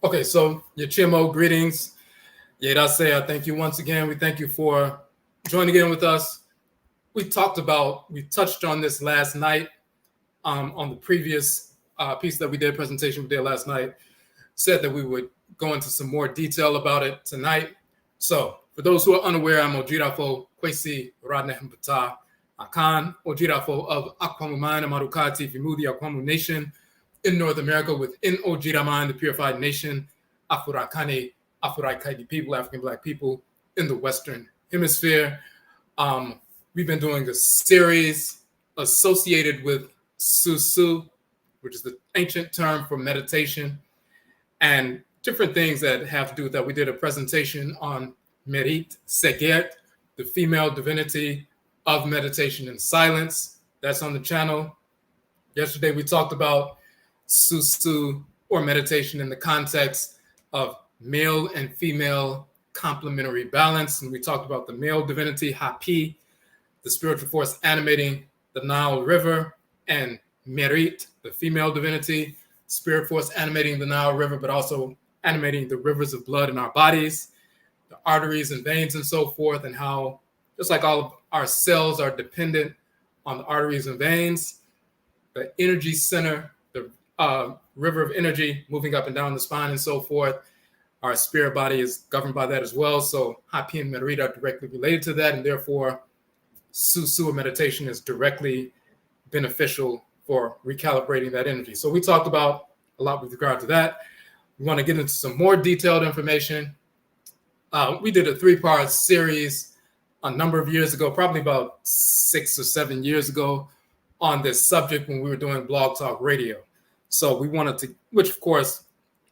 Okay, so Yachimo, greetings. Yedase, I thank you once again. We thank you for joining in with us. We touched on this last night on the previous piece that we did, presentation we did last night, said that we would go into some more detail about it tonight. So for those who are unaware, I'm Odwirafo Kwesi Radnehmpata Akan, Odwirafo of Nkwamua Marukati Vimudi Akwamu Nation in North America within Ojiraman, the purified nation, Afurakane, Afuraitkait people, African Black people in the Western Hemisphere. We've been doing a series associated with Susuw, which is the ancient term for meditation, and different things that have to do with that. We did a presentation on Merit Segert, the female divinity of meditation and silence. That's on the channel. Yesterday, we talked about Susuw, or meditation in the context of male and female complementary balance. And we talked about the male divinity, Hapi, the spiritual force animating the Nile River, and Merit, the female divinity, spirit force animating the Nile River, but also animating the rivers of blood in our bodies, the arteries and veins and so forth, and how just like all of our cells are dependent on the arteries and veins, the energy center, the river of energy moving up and down the spine and so forth, our spirit body is governed by that as well. So Hapi and Merit are directly related to that, and therefore Susuw meditation is directly beneficial for recalibrating that energy. So we talked about a lot with regard to that. We want to get into some more detailed information. We did a 3-part series a number of years ago, probably about 6 or 7 years ago, on this subject when we were doing Blog Talk Radio. So we wanted to, which of course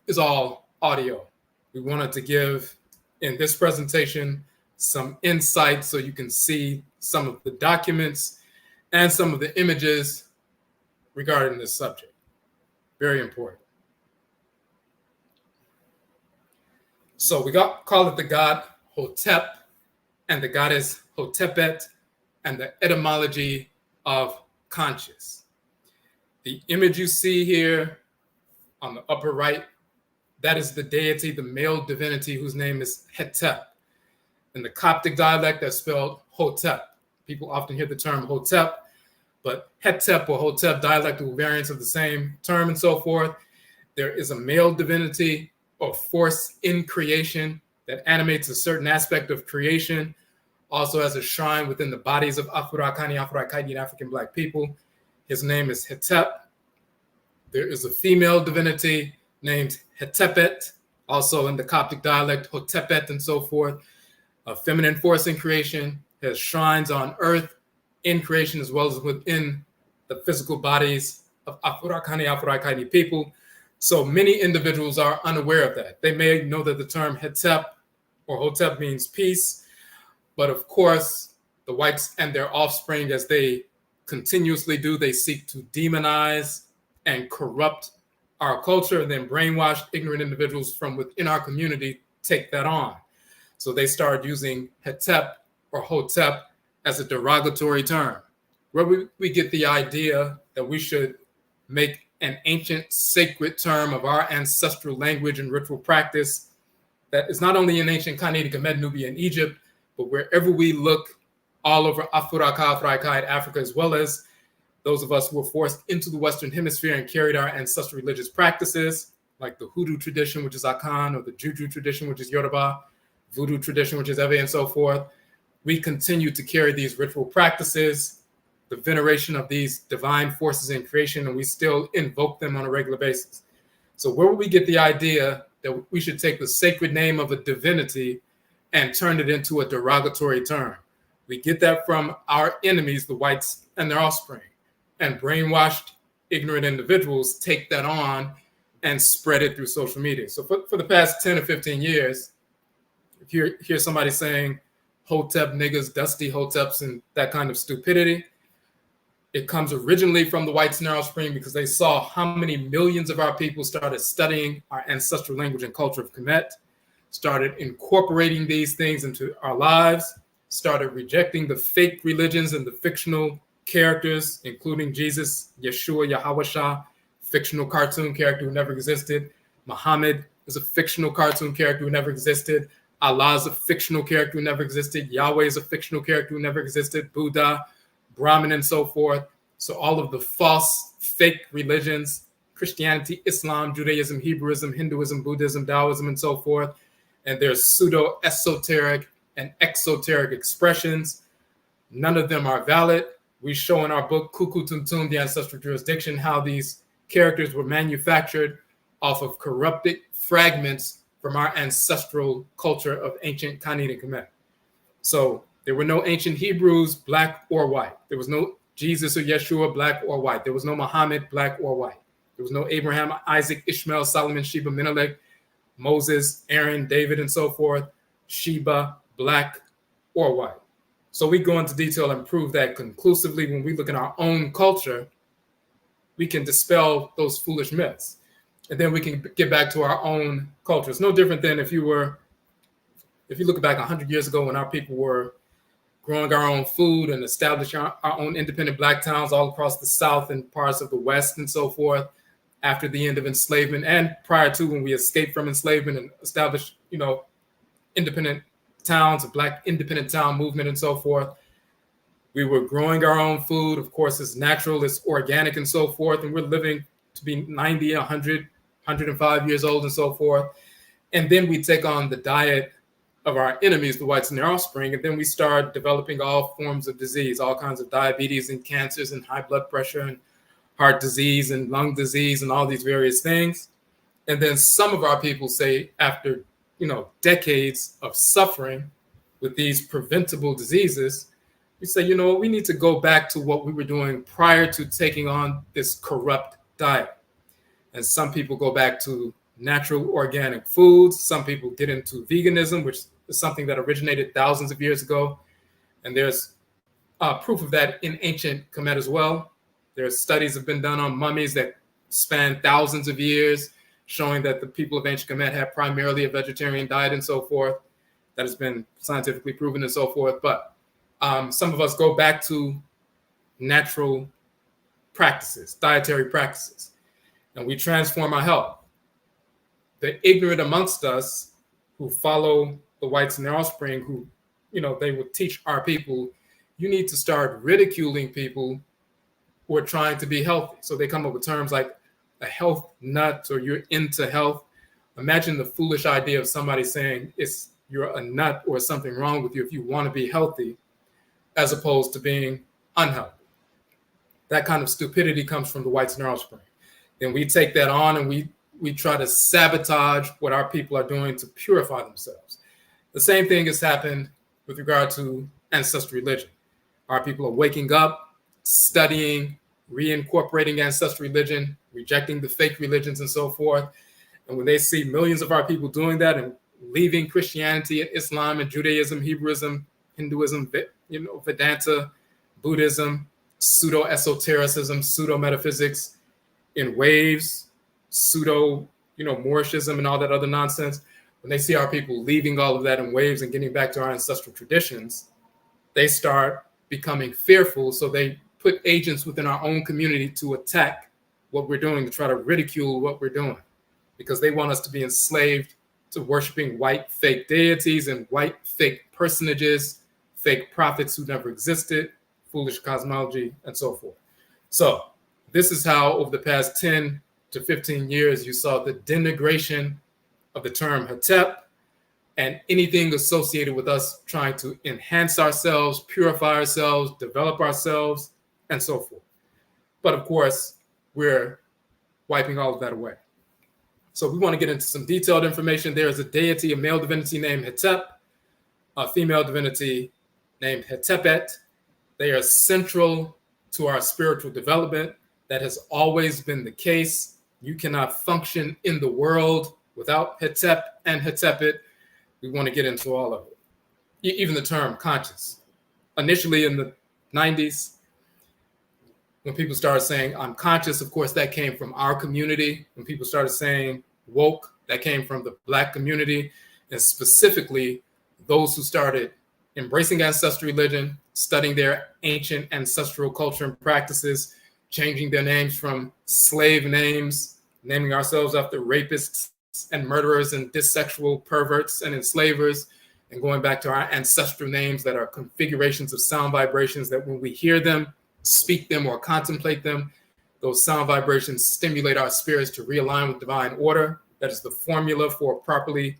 is all audio. We wanted to give in this presentation some insight so you can see some of the documents and some of the images regarding this subject. Very important. So we call it the god Hotep and the goddess Hotepet and the etymology of conscious. The image you see here on the upper right, that is the deity, the male divinity whose name is Hetep. In the Coptic dialect, that's spelled Hotep. People often hear the term Hotep, but Hetep or Hotep, dialectal variants of the same term and so forth. There is a male divinity or force in creation that animates a certain aspect of creation, also has a shrine within the bodies of Afuraka, Afuraitkait, and African Black people. His name is Hetep. There is a female divinity named Hetepet, also in the Coptic dialect, Hotepet and so forth. A feminine force in creation, has shrines on earth in creation as well as within the physical bodies of Afuraka, Afuraitkait people. So many individuals are unaware of that. They may know that the term Hetep or Hotep means peace, but of course, the whites and their offspring, as they continuously do, they seek to demonize and corrupt our culture, and then brainwash ignorant individuals from within our community take that on. So they started using Hetep or Hotep as a derogatory term, where we get the idea that we should make an ancient sacred term of our ancestral language and ritual practice that is not only in ancient Khanate, Kemet, Nubia, and Egypt, but wherever we look all over Afuraka, Afuraitkait, Africa, as well as those of us who were forced into the Western Hemisphere and carried our ancestral religious practices, like the Hoodoo tradition, which is Akan, or the Juju tradition, which is Yoruba, Voodoo tradition, which is Ewe, and so forth. We continue to carry these ritual practices, the veneration of these divine forces in creation, and we still invoke them on a regular basis. So where would we get the idea that we should take the sacred name of a divinity and turn it into a derogatory term? We get that from our enemies, the whites and their offspring, and brainwashed ignorant individuals take that on and spread it through social media. So for the past 10 or 15 years, if you hear somebody saying Hotep niggas, dusty Hoteps, and that kind of stupidity, it comes originally from the whites and their offspring because they saw how many millions of our people started studying our ancestral language and culture of Kemet, started incorporating these things into our lives, started rejecting the fake religions and the fictional characters, including Jesus, Yeshua, Yahweh Shah, fictional cartoon character who never existed, Muhammad, is a fictional cartoon character who never existed. Allah is a fictional character who never existed. Yahweh is a fictional character who never existed. Buddha, Brahman, and so forth. So all of the false, fake religions, Christianity, Islam, Judaism, Hebrewism, Hinduism, Buddhism, Taoism, and so forth. And there's pseudo-esoteric and exoteric expressions. None of them are valid. We show in our book, Kuku Tumtum, The Ancestral Jurisdiction, how these characters were manufactured off of corrupted fragments from our ancestral culture of ancient Kanit and Kemet. So there were no ancient Hebrews, black or white. There was no Jesus or Yeshua, black or white. There was no Muhammad, black or white. There was no Abraham, Isaac, Ishmael, Solomon, Sheba, Menelik, Moses, Aaron, David, and so forth. Sheba, black or white. So we go into detail and prove that conclusively. When we look at our own culture, we can dispel those foolish myths. And then we can get back to our own culture. It's no different than if you look back 100 years ago when our people were growing our own food and establishing our own independent black towns all across the South and parts of the West and so forth, after the end of enslavement and prior to when we escaped from enslavement and established, independent towns, a black independent town movement and so forth. We were growing our own food. Of course, it's natural, it's organic and so forth. And we're living to be 90, 100, 105 years old and so forth. And then we take on the diet of our enemies, the whites and their offspring. And then we start developing all forms of disease, all kinds of diabetes and cancers and high blood pressure and heart disease and lung disease and all these various things. And then some of our people say after, decades of suffering with these preventable diseases, we say, we need to go back to what we were doing prior to taking on this corrupt diet. And some people go back to natural organic foods. Some people get into veganism, which is something that originated thousands of years ago. And there's proof of that in ancient Kemet as well. There's studies have been done on mummies that span thousands of years, showing that the people of ancient Kemet had primarily a vegetarian diet and so forth. That has been scientifically proven and so forth. But some of us go back to natural practices, dietary practices, and we transform our health. The ignorant amongst us who follow the whites and their offspring, who, they will teach our people, you need to start ridiculing people who are trying to be healthy. So they come up with terms like a health nut or you're into health. Imagine the foolish idea of somebody saying you're a nut or something wrong with you if you want to be healthy, as opposed to being unhealthy. That kind of stupidity comes from the whites and their offspring. Then we take that on and we try to sabotage what our people are doing to purify themselves. The same thing has happened with regard to ancestral religion. Our people are waking up, studying, reincorporating ancestral religion, rejecting the fake religions and so forth. And when they see millions of our people doing that and leaving Christianity, Islam, and Judaism, Hebrewism, Hinduism, Vedanta, Buddhism, pseudo-esotericism, pseudo-metaphysics in waves, Mooricism and all that other nonsense, when they see our people leaving all of that in waves and getting back to our ancestral traditions, they start becoming fearful. So they put agents within our own community to attack what we're doing, to try to ridicule what we're doing, because they want us to be enslaved to worshiping white fake deities and white fake personages, fake prophets who never existed, foolish cosmology, and so forth. So this is how over the past 10 to 15 years, you saw the denigration of the term Hetep and anything associated with us trying to enhance ourselves, purify ourselves, develop ourselves, and so forth. But of course, we're wiping all of that away. So we want to get into some detailed information. There is a deity, a male divinity named Hetep, a female divinity named Hetepet. They are central to our spiritual development. That has always been the case. You cannot function in the world without Hetep and Hetepet. We want to get into all of it. Even the term conscious. Initially in the 90s, when people started saying, I'm conscious, of course, that came from our community. When people started saying woke, that came from the Black community, and specifically those who started embracing ancestral religion, studying their ancient ancestral culture and practices, changing their names from slave names, naming ourselves after rapists beasts and murderers and dissexual perverts and enslavers, and going back to our ancestral names that are configurations of sound vibrations that when we hear them, speak them, or contemplate them, those sound vibrations stimulate our spirits to realign with divine order. That is the formula for a properly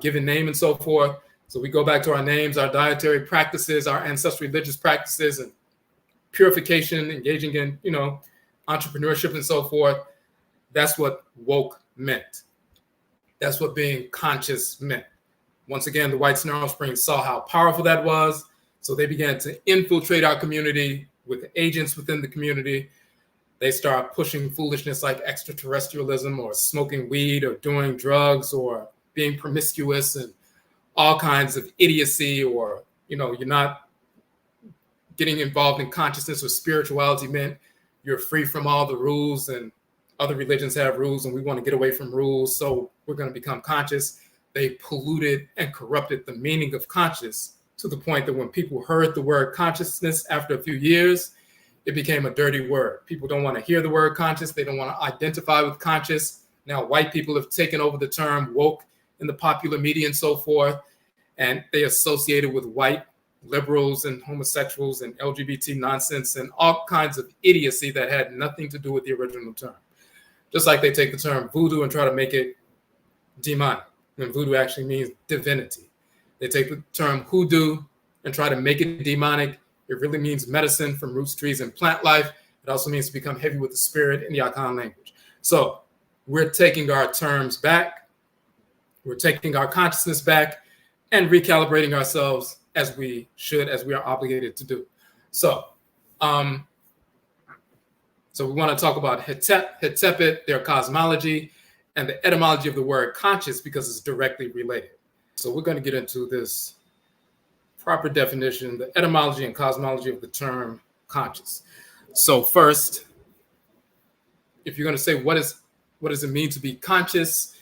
given name and so forth. So we go back to our names, our dietary practices, our ancestral religious practices, and purification, engaging in, entrepreneurship and so forth. That's what woke meant. That's what being conscious meant. Once again, the white Snarl Springs saw how powerful that was. So they began to infiltrate our community with agents within the community. They start pushing foolishness like extraterrestrialism or smoking weed or doing drugs or being promiscuous and all kinds of idiocy, or, you're not getting involved in consciousness or spirituality meant you're free from all the rules, and other religions have rules and we want to get away from rules. So we're going to become conscious. They polluted and corrupted the meaning of conscious to the point that when people heard the word consciousness after a few years, it became a dirty word. People don't want to hear the word conscious. They don't want to identify with conscious. Now, white people have taken over the term woke in the popular media and so forth, and they associate it with white liberals and homosexuals and LGBT nonsense and all kinds of idiocy that had nothing to do with the original term. Just like they take the term voodoo and try to make it demonic, when voodoo actually means divinity. They take the term hoodoo and try to make it demonic. It really means medicine from roots, trees, and plant life. It also means to become heavy with the spirit in the Akan language. So we're taking our terms back. We're taking our consciousness back and recalibrating ourselves as we should, as we are obligated to do. So we want to talk about Hetep, Hetepet, their cosmology, and the etymology of the word conscious because it's directly related. So we're going to get into this proper definition, the etymology and cosmology of the term conscious. So first, if you're going to say what does it mean to be conscious,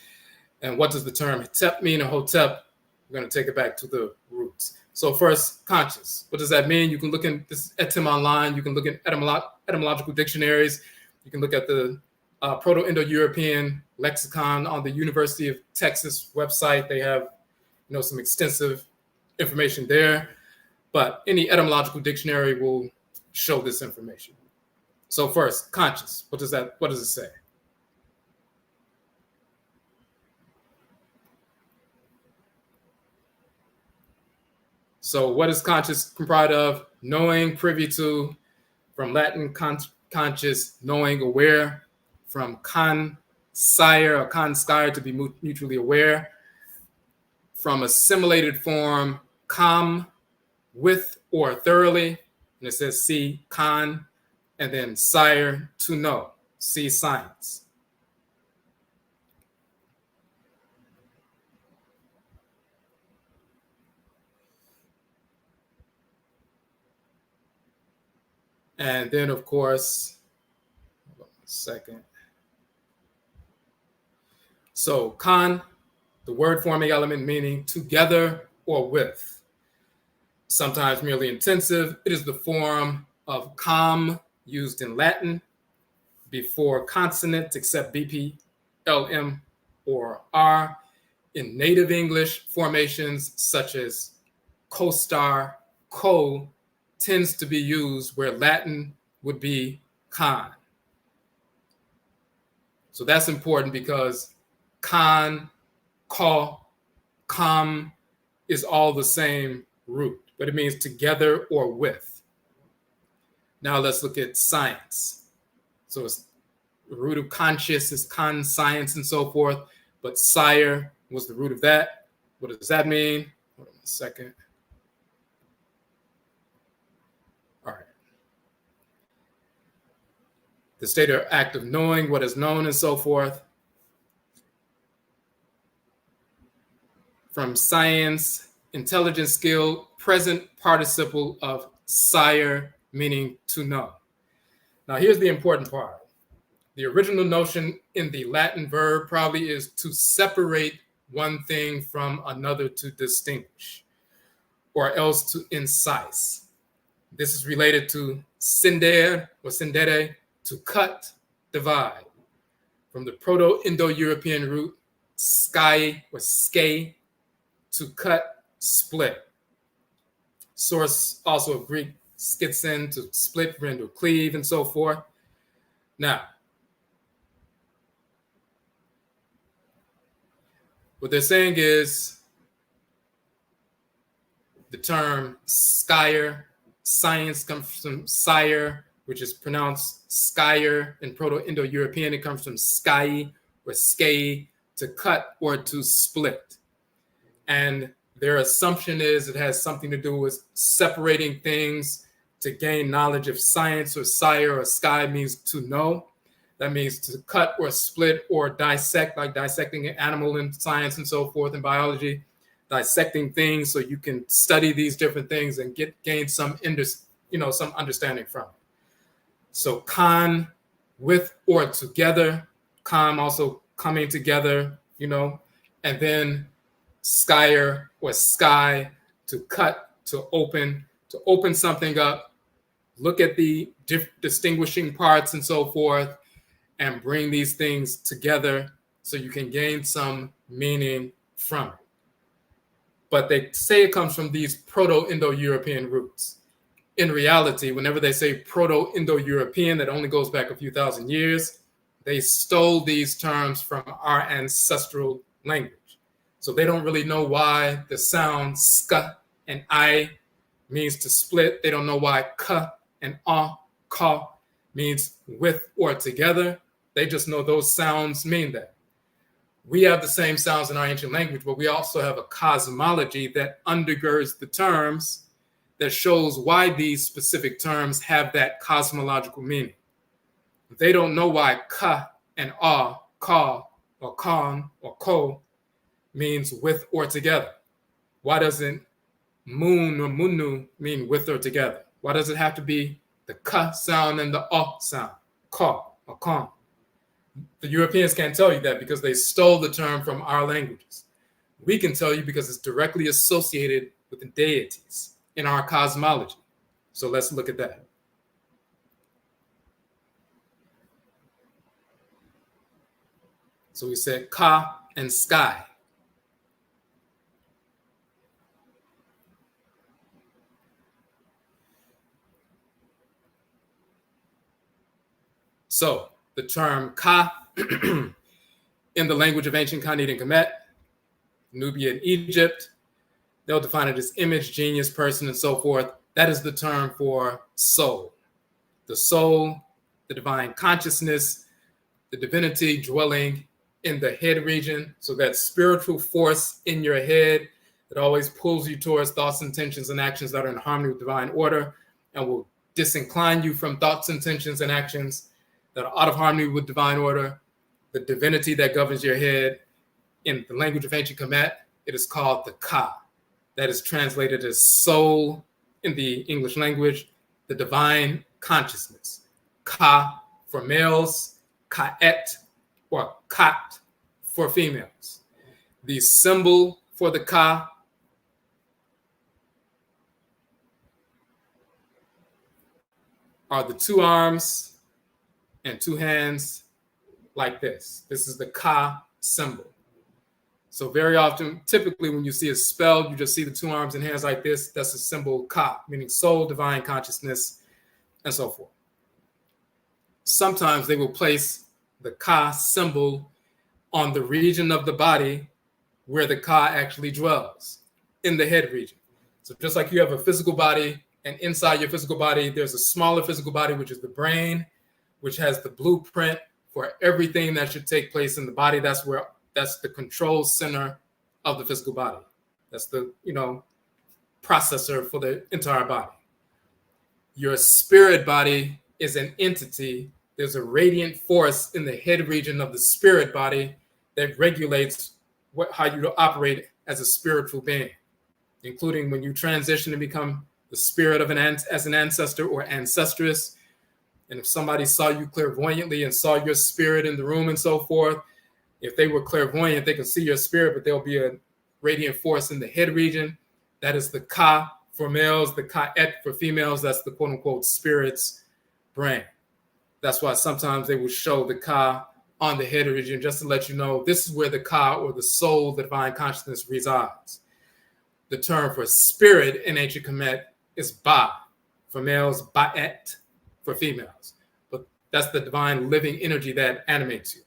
and what does the term Hetep mean, or Hotep, we're going to take it back to the roots. So first, conscious. What does that mean? You can look in this Etym online. You can look at etymological dictionaries. You can look at the Proto-Indo-European lexicon on the University of Texas website. They have, some extensive information there. But any etymological dictionary will show this information. So first, conscious. What does it say? So what is conscious comprised of? Knowing, privy to, from Latin conscious, knowing, aware, from conscire or conscire, to be mutually aware, from assimilated form, com, with or thoroughly, and it says see, con, and then sire, to know, see science. And then, of course, hold on a second. So con, the word forming element meaning together or with. Sometimes merely intensive. It is the form of com used in Latin before consonants except BP, LM, or R. In native English, formations such as co-star, co, tends to be used where Latin would be con. So that's important because con, co, com is all the same root, but it means together or with. Now let's look at science. So it's the root of conscious is conscience and so forth, but sire was the root of that. What does that mean? Hold on a second. All right. The state or act of knowing what is known and so forth. From science, intelligence, skill, present participle of sire, meaning to know. Now here's the important part. The original notion in the Latin verb probably is to separate one thing from another, to distinguish, or else to incise. This is related to cinder or cindere, to cut, divide, from the Proto-Indo-European root sky or skay, to cut, split. Source also of Greek skitsin, to split, rend, or cleave, and so forth. Now, what they're saying is the term skyer, science comes from sire, which is pronounced skyer in Proto-Indo-European. It comes from sky or skay, to cut or to split. And their assumption is it has something to do with separating things to gain knowledge. If science or sire or sky means to know, that means to cut or split or dissect, like dissecting an animal in science and so forth in biology, dissecting things so you can study these different things and gain some understanding from it. So kan, with or together, kam also coming together, and then skyer or sky, to cut, to open something up, look at the distinguishing parts and so forth, and bring these things together so you can gain some meaning from it. But they say it comes from these Proto-Indo-European roots. In reality, whenever they say Proto-Indo-European, that only goes back a few thousand years, they stole these terms from our ancestral language. So they don't really know why the sound ska and I means to split. They don't know why ka and ka means with or together. They just know those sounds mean that. We have the same sounds in our ancient language, but we also have a cosmology that undergirds the terms, that shows why these specific terms have that cosmological meaning. They don't know why ka and ka, or kan, or ko means with or together. Why doesn't moon or munu mean with or together? Why does it have to be the ka sound and the sound, ka or kan? The Europeans can't tell you that because they stole the term from our languages. We can tell you because it's directly associated with the deities in our cosmology. So let's look at that. So we said ka and sky. So the term ka in the language of ancient Khanid and Kemet, Nubia and Egypt, they'll define it as image, genius, person, and so forth. That is the term for soul. The soul, the divine consciousness, the divinity dwelling in the head region. So that spiritual force in your head that always pulls you towards thoughts, intentions, and actions that are in harmony with divine order and will disincline you from thoughts, intentions, and actions that are out of harmony with divine order. The divinity that governs your head, in the language of ancient Kemet, it is called the Ka. That is translated as soul in the English language, the divine consciousness. Ka for males, Ka'et or Kat for females. The symbol for the Ka are the two arms and two hands like this. This is the Ka symbol. So very often, typically when you see it spelled, you just see the two arms and hands like this. That's the symbol Ka, meaning soul, divine consciousness, and so forth. Sometimes they will place the Ka symbol on the region of the body where the Ka actually dwells, in the head region. So just like you have a physical body, and inside your physical body, there's a smaller physical body, which is the brain, which has the blueprint for everything that should take place in the body. That's the control center of the physical body. That's the, processor for the entire body. Your spirit body is an entity. There's a radiant force in the head region of the spirit body that regulates how you operate as a spiritual being, including when you transition and become the spirit of as an ancestor or ancestress. And if somebody saw you clairvoyantly and saw your spirit in the room and so forth, if they were clairvoyant, they can see your spirit, but there'll be a radiant force in the head region. That is the Ka for males, the Ka'et for females. That's the quote unquote spirit's brain. That's why sometimes they will show the Ka on the head region, just to let you know, this is where the Ka, or the soul, the divine consciousness, resides. The term for spirit in ancient Kemet is Ba, for males, Ba'et for females. But that's the divine living energy that animates you.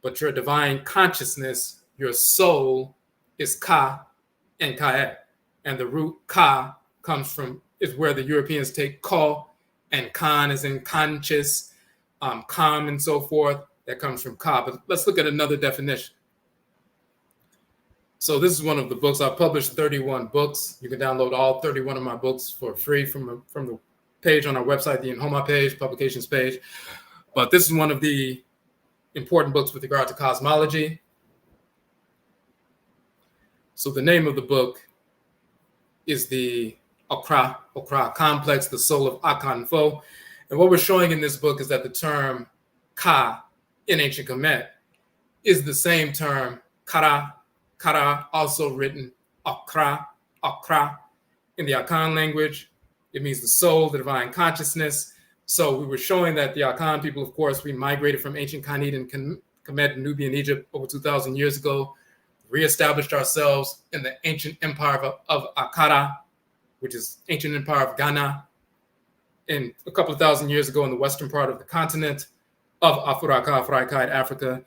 But your divine consciousness, your soul, is Ka and Ka'et. And the root Ka is where the Europeans take Ko, and Khan is in conscious, calm, and so forth. That comes from Ka. But let's look at another definition. So this is one of the books. I've published 31 books. You can download all 31 of my books for free from the page on our website, the Nhoma page, publications page. But this is one of the important books with regard to cosmology. So the name of the book is the Okra complex, the soul of Akan Fo. And what we're showing in this book is that the term Ka in ancient Kemet is the same term Kara, also written Okra in the Akan language. It means the soul, the divine consciousness. So we were showing that the Akan people, of course, we migrated from ancient Khanid and Kemet, Nubian Egypt over 2,000 years ago, reestablished ourselves in the ancient empire of Akara, which is ancient empire of Ghana, and a couple of thousand years ago in the western part of the continent of Afuraka, Afuraitkait, Africa.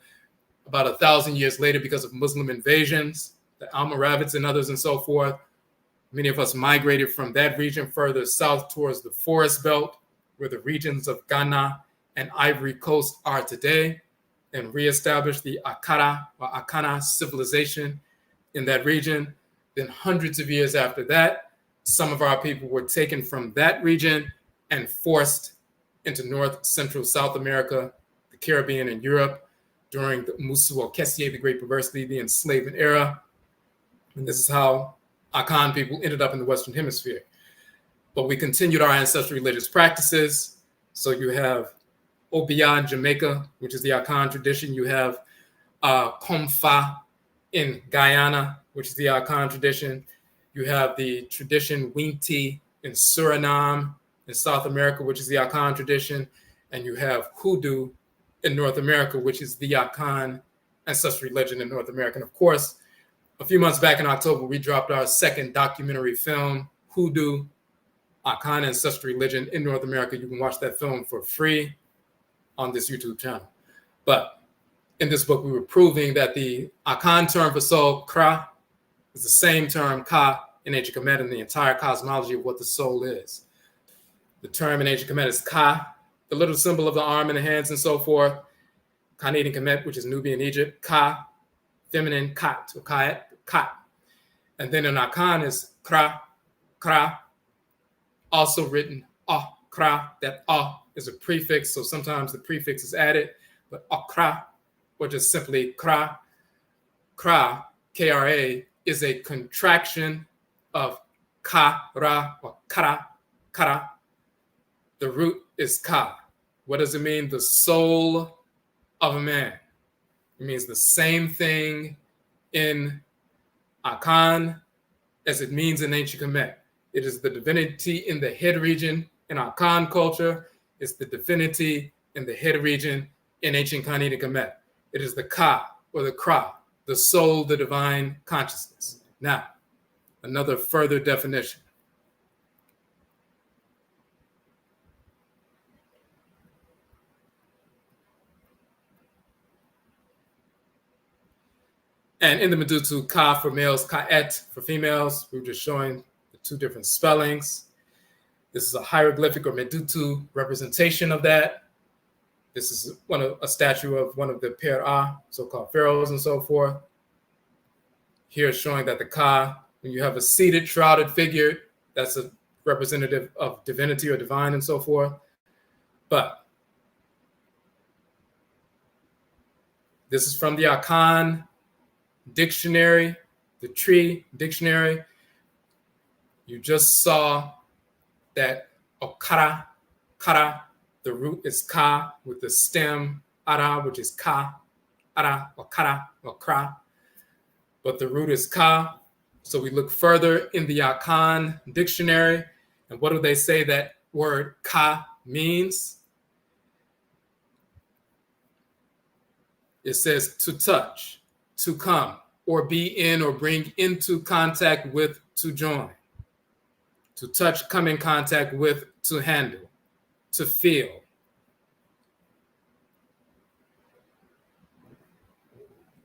About 1,000 years later, because of Muslim invasions, the Almoravids and others and so forth, many of us migrated from that region further south towards the forest belt, where the regions of Ghana and Ivory Coast are today, and reestablished the Akara or Akana civilization in that region. Then hundreds of years after that, some of our people were taken from that region and forced into North, Central, South America, the Caribbean, and Europe during the Musu or Kessier, the Great Perversity, the enslavement era. And this is how Akan people ended up in the Western Hemisphere. But we continued our ancestral religious practices. So you have Obia in Jamaica, which is the Akan tradition. You have Komfa in Guyana, which is the Akan tradition. You have the tradition Winti in Suriname in South America, which is the Akan tradition. And you have Hoodoo in North America, which is the Akan ancestral religion in North America. And of course, a few months back in October, we dropped our second documentary film, Hoodoo, Akan ancestral religion in North America. You can watch that film for free on this YouTube channel. But in this book, we were proving that the Akan term for soul, Kra, is the same term, Ka, in ancient Kemet, in the entire cosmology of what the soul is. The term in ancient Kemet is Ka, the little symbol of the arm and the hands and so forth. Khanid and Kemet, which is Nubian Egypt, Ka, feminine, Kat, or Ka'et, Kat. And then in Akan is Kra, also written Kra. That is a prefix, so sometimes the prefix is added, but Kra, or just simply Kra, Kra, is a contraction of Kara or Kara. The root is Ka. What does it mean? The soul of a man. It means the same thing in Akan as it means in ancient Kemet. It is the divinity in the head region in Akan culture. It's the divinity in the head region in ancient Khanid and Kemet. It is the Ka, or the Kra, the soul, the divine consciousness. Now, another further definition. And in the Medutu, Ka for males, Ka'et for females. We were just showing the two different spellings. This is a hieroglyphic or Medutu representation of that. This is a statue of one of the Per'a, so-called pharaohs and so forth. Here showing that the Ka, when you have a seated, shrouded figure, that's a representative of divinity or divine and so forth. But this is from the Akan dictionary, the tree dictionary. You just saw that Okara, the root is Ka with the stem Ara, which is Ka, Ara, or Kara, or Kra. But the root is Ka. So we look further in the Akan dictionary. And what do they say that word Ka means? It says to touch, to come, or be in or bring into contact with, to join. To touch, come in contact with, to handle, to feel.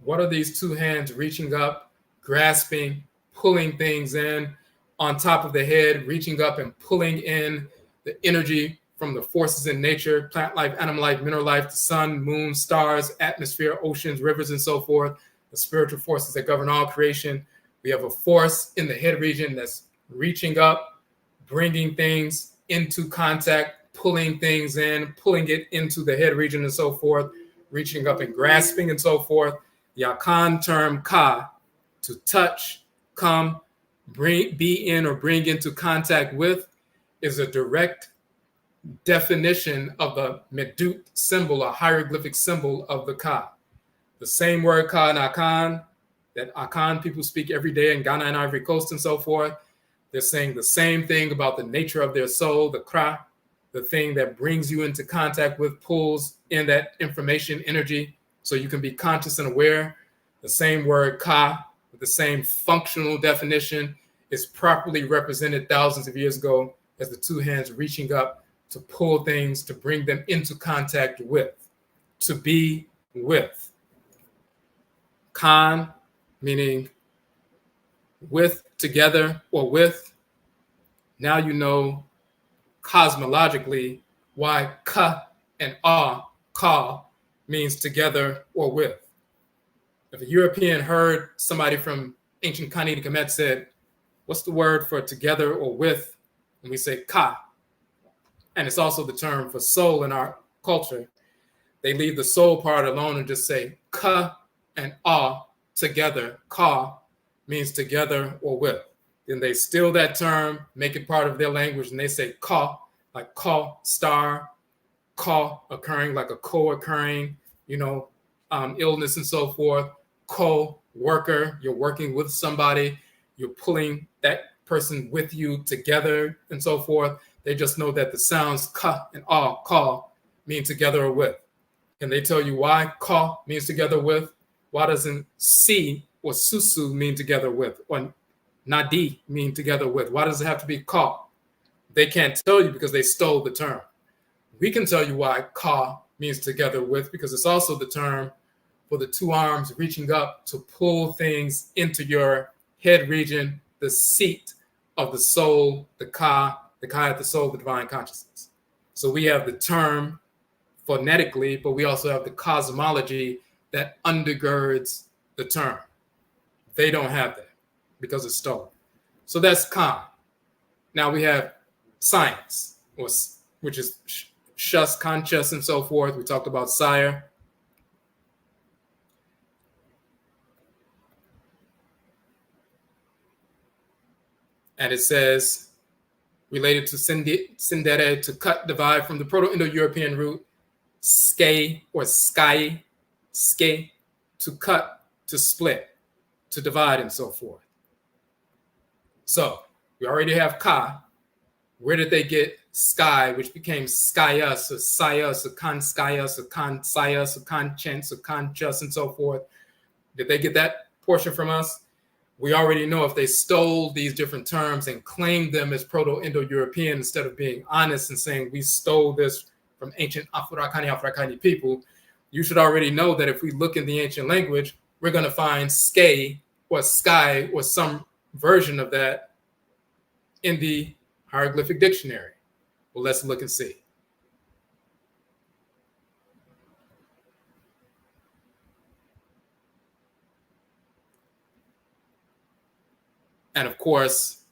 What are these two hands reaching up, grasping, pulling things in on top of the head, reaching up and pulling in the energy from the forces in nature, plant life, animal life, mineral life, the sun, moon, stars, atmosphere, oceans, rivers, and so forth, the spiritual forces that govern all creation. We have a force in the head region that's reaching up, bringing things into contact, pulling things in, pulling it into the head region and so forth, reaching up and grasping and so forth. The Akan term ka, to touch, come, bring, be in or bring into contact with, is a direct definition of the Medut symbol, a hieroglyphic symbol of the ka. The same word ka and Akan that Akan people speak every day in Ghana and Ivory Coast and so forth. They're saying the same thing about the nature of their soul, the kra, the thing that brings you into contact with, pulls in that information, energy, so you can be conscious and aware. The same word ka, with the same functional definition, is properly represented thousands of years ago as the two hands reaching up to pull things, to bring them into contact with, to be with. Kan, meaning with, together, or with. Now you know cosmologically why ka and ka, means together or with. If a European heard somebody from ancient Kani Kemet said, what's the word for together or with? And we say ka. And it's also the term for soul in our culture. They leave the soul part alone and just say ka and together. Ka means together or with. Then they steal that term, make it part of their language, and they say ka, like ka, star, ka, occurring, like a co-occurring, illness and so forth. Co-worker, you're working with somebody, you're pulling that person with you together and so forth. They just know that the sounds ka and ka, mean together or with. Can they tell you why ka means together with? Why doesn't si or Susuw mean together with? Or nadi mean together with? Why does it have to be ka? They can't tell you because they stole the term. We can tell you why ka means together with, because it's also the term for the two arms reaching up to pull things into your head region, the seat of the soul, the ka at the soul, the divine consciousness. So we have the term phonetically, but we also have the cosmology that undergirds the term. They don't have that because it's stolen. So that's ka. Now we have science, which is shus, conscious, and so forth. We talked about sire. And it says, related to sindere, to cut, divide, from the Proto-Indo-European root ske or sky, ske, to cut, to split, to divide, and so forth. So we already have ka. Where did they get sky, which became skyus, or sius, or conskyus, or consius, or conscience, or conscious, and so forth? Did they get that portion from us? We already know if they stole these different terms and claimed them as Proto-Indo-European instead of being honest and saying we stole this from ancient Afuraitkait people, you should already know that if we look in the ancient language, we're going to find ske or sky or some version of that in the hieroglyphic dictionary. Well, let's look and see. And of course,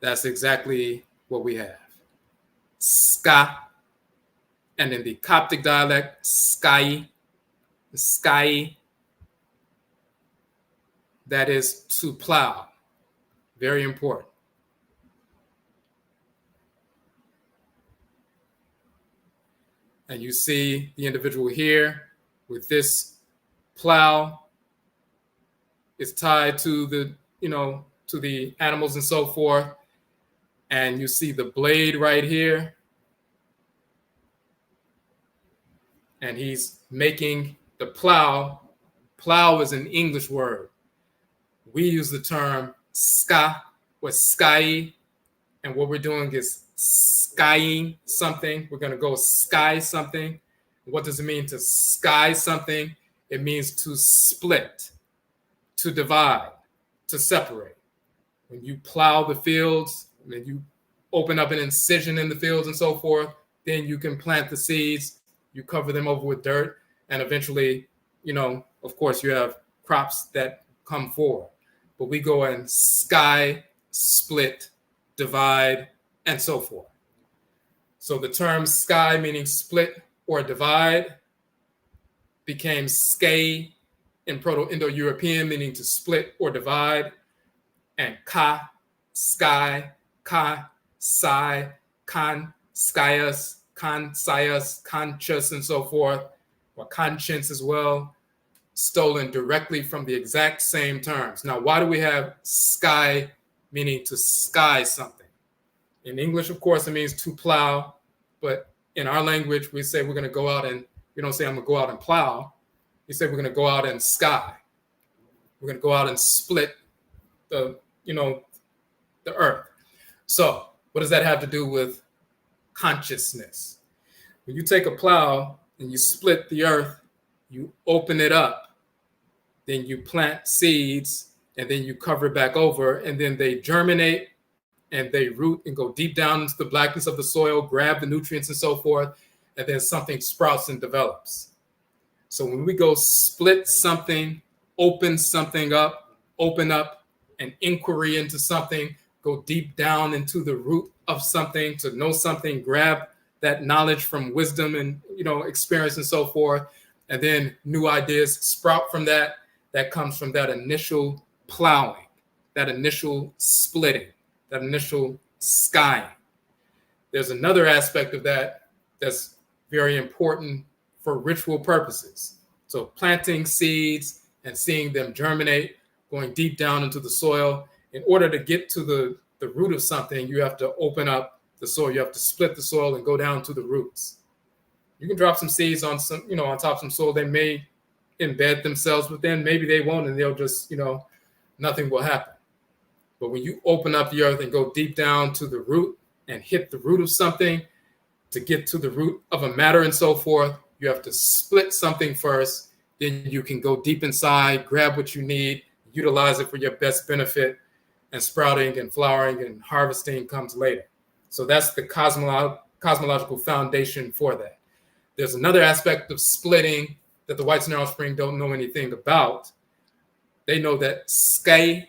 that's exactly what we have. Ska, and in the Coptic dialect, sky, that is to plow. Very important. And you see the individual here with this plow. It's tied to the, to the animals and so forth. And you see the blade right here. And he's making The plow is an English word. We use the term ska or sky, and what we're doing is skying something. We're going to go sky something. What does it mean to sky something? It means to split, to divide, to separate. When you plow the fields, when you open up an incision in the fields and so forth, then you can plant the seeds, you cover them over with dirt, and eventually, of course, you have crops that come forward. But we go and sky, split, divide, and so forth. So the term sky, meaning split or divide, became skay in Proto-Indo-European, meaning to split or divide, and ka, sky, ka, sai, kan, skyus, conscious, conscious, and so forth, or conscience as well, stolen directly from the exact same terms. Now, why do we have sky, meaning to sky something? In English, of course, it means to plow, but in our language, we say we're going to go out and, we don't say I'm going to go out and plow. We say we're going to go out and sky. We're going to go out and split the earth. So what does that have to do with consciousness? When you take a plow and you split the earth, you open it up, then you plant seeds, and then you cover it back over, and then they germinate and they root and go deep down into the blackness of the soil, grab the nutrients and so forth, and then something sprouts and develops. So when we go split something, open something up, open up an inquiry into something, go deep down into the root of something to know something, grab that knowledge from wisdom and experience and so forth, and then new ideas sprout from that. That comes from that initial plowing, that initial splitting, that initial skying. There's another aspect of that that's very important for ritual purposes. So planting seeds and seeing them germinate, going deep down into the soil. In order to get to the root of something, you have to open up the soil. You have to split the soil and go down to the roots. You can drop some seeds on on top of some soil. They may embed themselves within, maybe they won't, and they'll just, nothing will happen. But when you open up the earth and go deep down to the root and hit the root of something, to get to the root of a matter and so forth, you have to split something first. Then you can go deep inside, grab what you need, utilize it for your best benefit, and sprouting and flowering and harvesting comes later. So that's the cosmological foundation for that. There's another aspect of splitting that the whites in Narrow Spring don't know anything about. They know that sky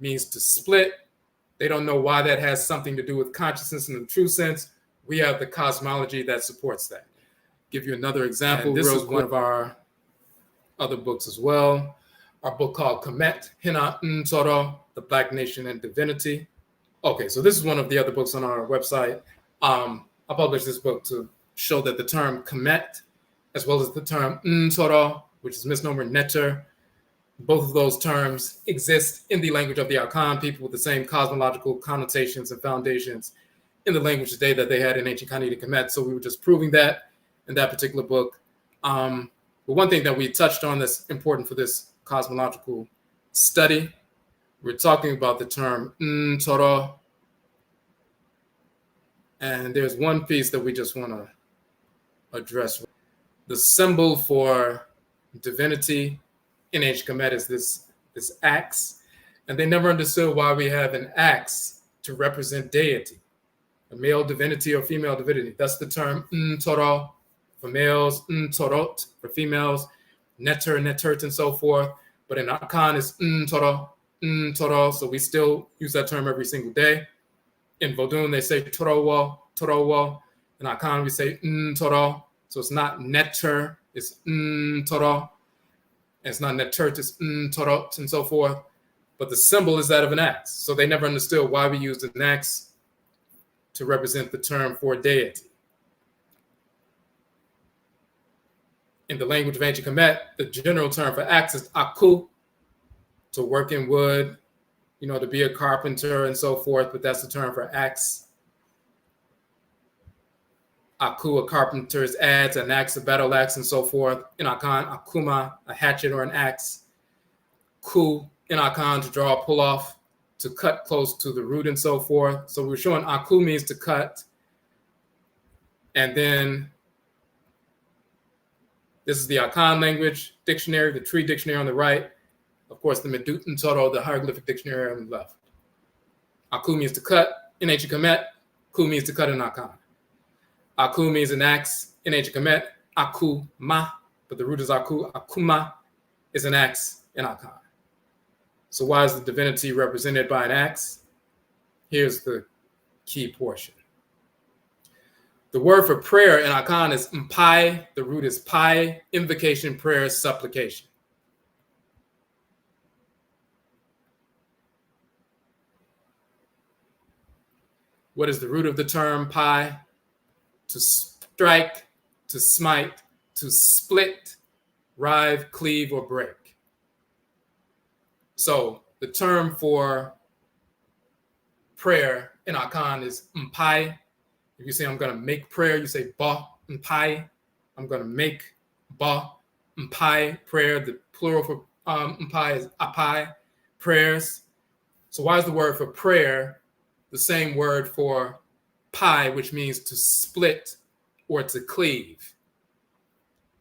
means to split. They don't know why that has something to do with consciousness in the true sense. We have the cosmology that supports that. Give you another example. And this is one of our other books as well. Our book called Kemet, Hina Ntoro, The Black Nation and Divinity. Okay, so this is one of the other books on our website. I published this book to show that the term Kemet, as well as the term Ntoro, which is misnomer netter, both of those terms exist in the language of the Akan people with the same cosmological connotations and foundations in the language today that they had in ancient Khanate Kemet. So we were just proving that in that particular book. But one thing that we touched on that's important for this cosmological study, we're talking about the term Ntoro. And there's one piece that we just want to address. The symbol for divinity in ancient Kemet is this axe. And they never understood why we have an axe to represent deity, a male divinity or female divinity. That's the term Ntoro for males, Ntorot for females, netter, netert, and so forth. But in Akan, it's Ntoro. So we still use that term every single day. In Vodun, they say Torowo. In Akan, we say Ntoro. So it's not netter, it's Ntoro. It's not netert, it's Ntorot, and so forth. But the symbol is that of an axe. So they never understood why we used an axe to represent the term for deity. In the language of ancient Kemet, the general term for axe is aku, to work in wood, to be a carpenter and so forth, but that's the term for axe. Aku, a carpenter's adze, an axe, a battle axe, and so forth. In Akan, akuma, a hatchet or an axe. Ku, in Akan, to draw, pull off, to cut close to the root and so forth. So we're showing aku means to cut. And then this is the Akan language dictionary, the tree dictionary on the right. Of course, the Ntoro, the hieroglyphic dictionary on the left. Aku means to cut in ancient Kemet. Ku means to cut in Akan. Aku means an axe in ancient Kemet. Aku ma, but the root is aku. Akuma is an axe in Akan. So why is the divinity represented by an axe? Here's the key portion. The word for prayer in Akan is mpai. The root is pai, invocation, prayer, supplication. What is the root of the term pai? To strike, to smite, to split, rive, cleave, or break. So the term for prayer in Akan is mpai. If you say I'm going to make prayer, you say ba mpai. I'm going to make ba mpai prayer. The plural for mpai is apai, prayers. So why is the word for prayer the same word for pai, which means to split or to cleave?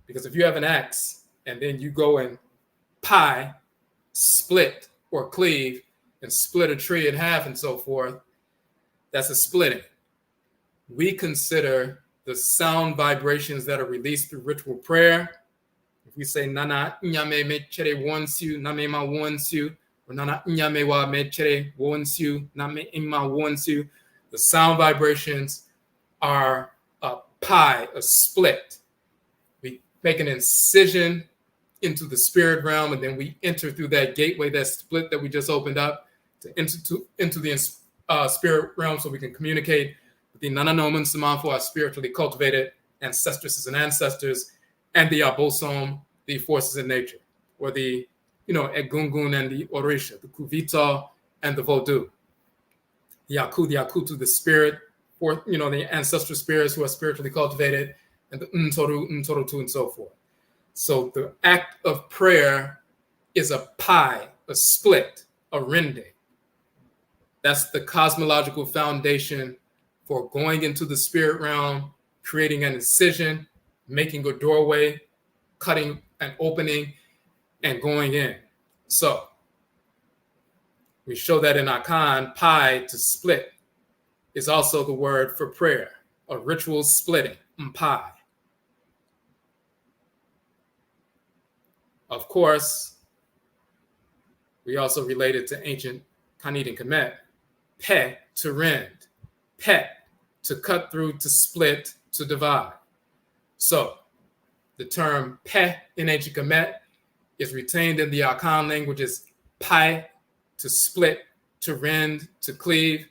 Because if you have an axe and then you go and pai, split or cleave, and split a tree in half and so forth, that's a splitting. We consider the sound vibrations that are released through ritual prayer. If we say nana nyame me chere wonsu, name ma wonsu, or nana nyame wa me chere wonsu, name ima wonsu, the sound vibrations are a pai, a split. We make an incision into the spirit realm, and then we enter through that gateway, that split that we just opened up, to into the spirit realm, so we can communicate with the Nananoman Samanfo, our spiritually cultivated ancestresses and ancestors, and the Abosom, the forces in nature, or the Egungun and the Orisha, the Kuvita and the Vodou, the Aku, the Akutu, the spirit, or the ancestral spirits who are spiritually cultivated, and the Ntoro, Ntorotu, and so forth. So the act of prayer is a pai, a split, a rending. That's the cosmological foundation for going into the spirit realm, creating an incision, making a doorway, cutting an opening, and going in. So we show that in Akan, pai, to split, is also the word for prayer, a ritual splitting, mpai. Of course, we also related to ancient Kanit and Kemet, pe, to rend, pet, to cut through, to split, to divide. So the term pe in ancient Kemet is retained in the Akan languages pai, to split, to rend, to cleave.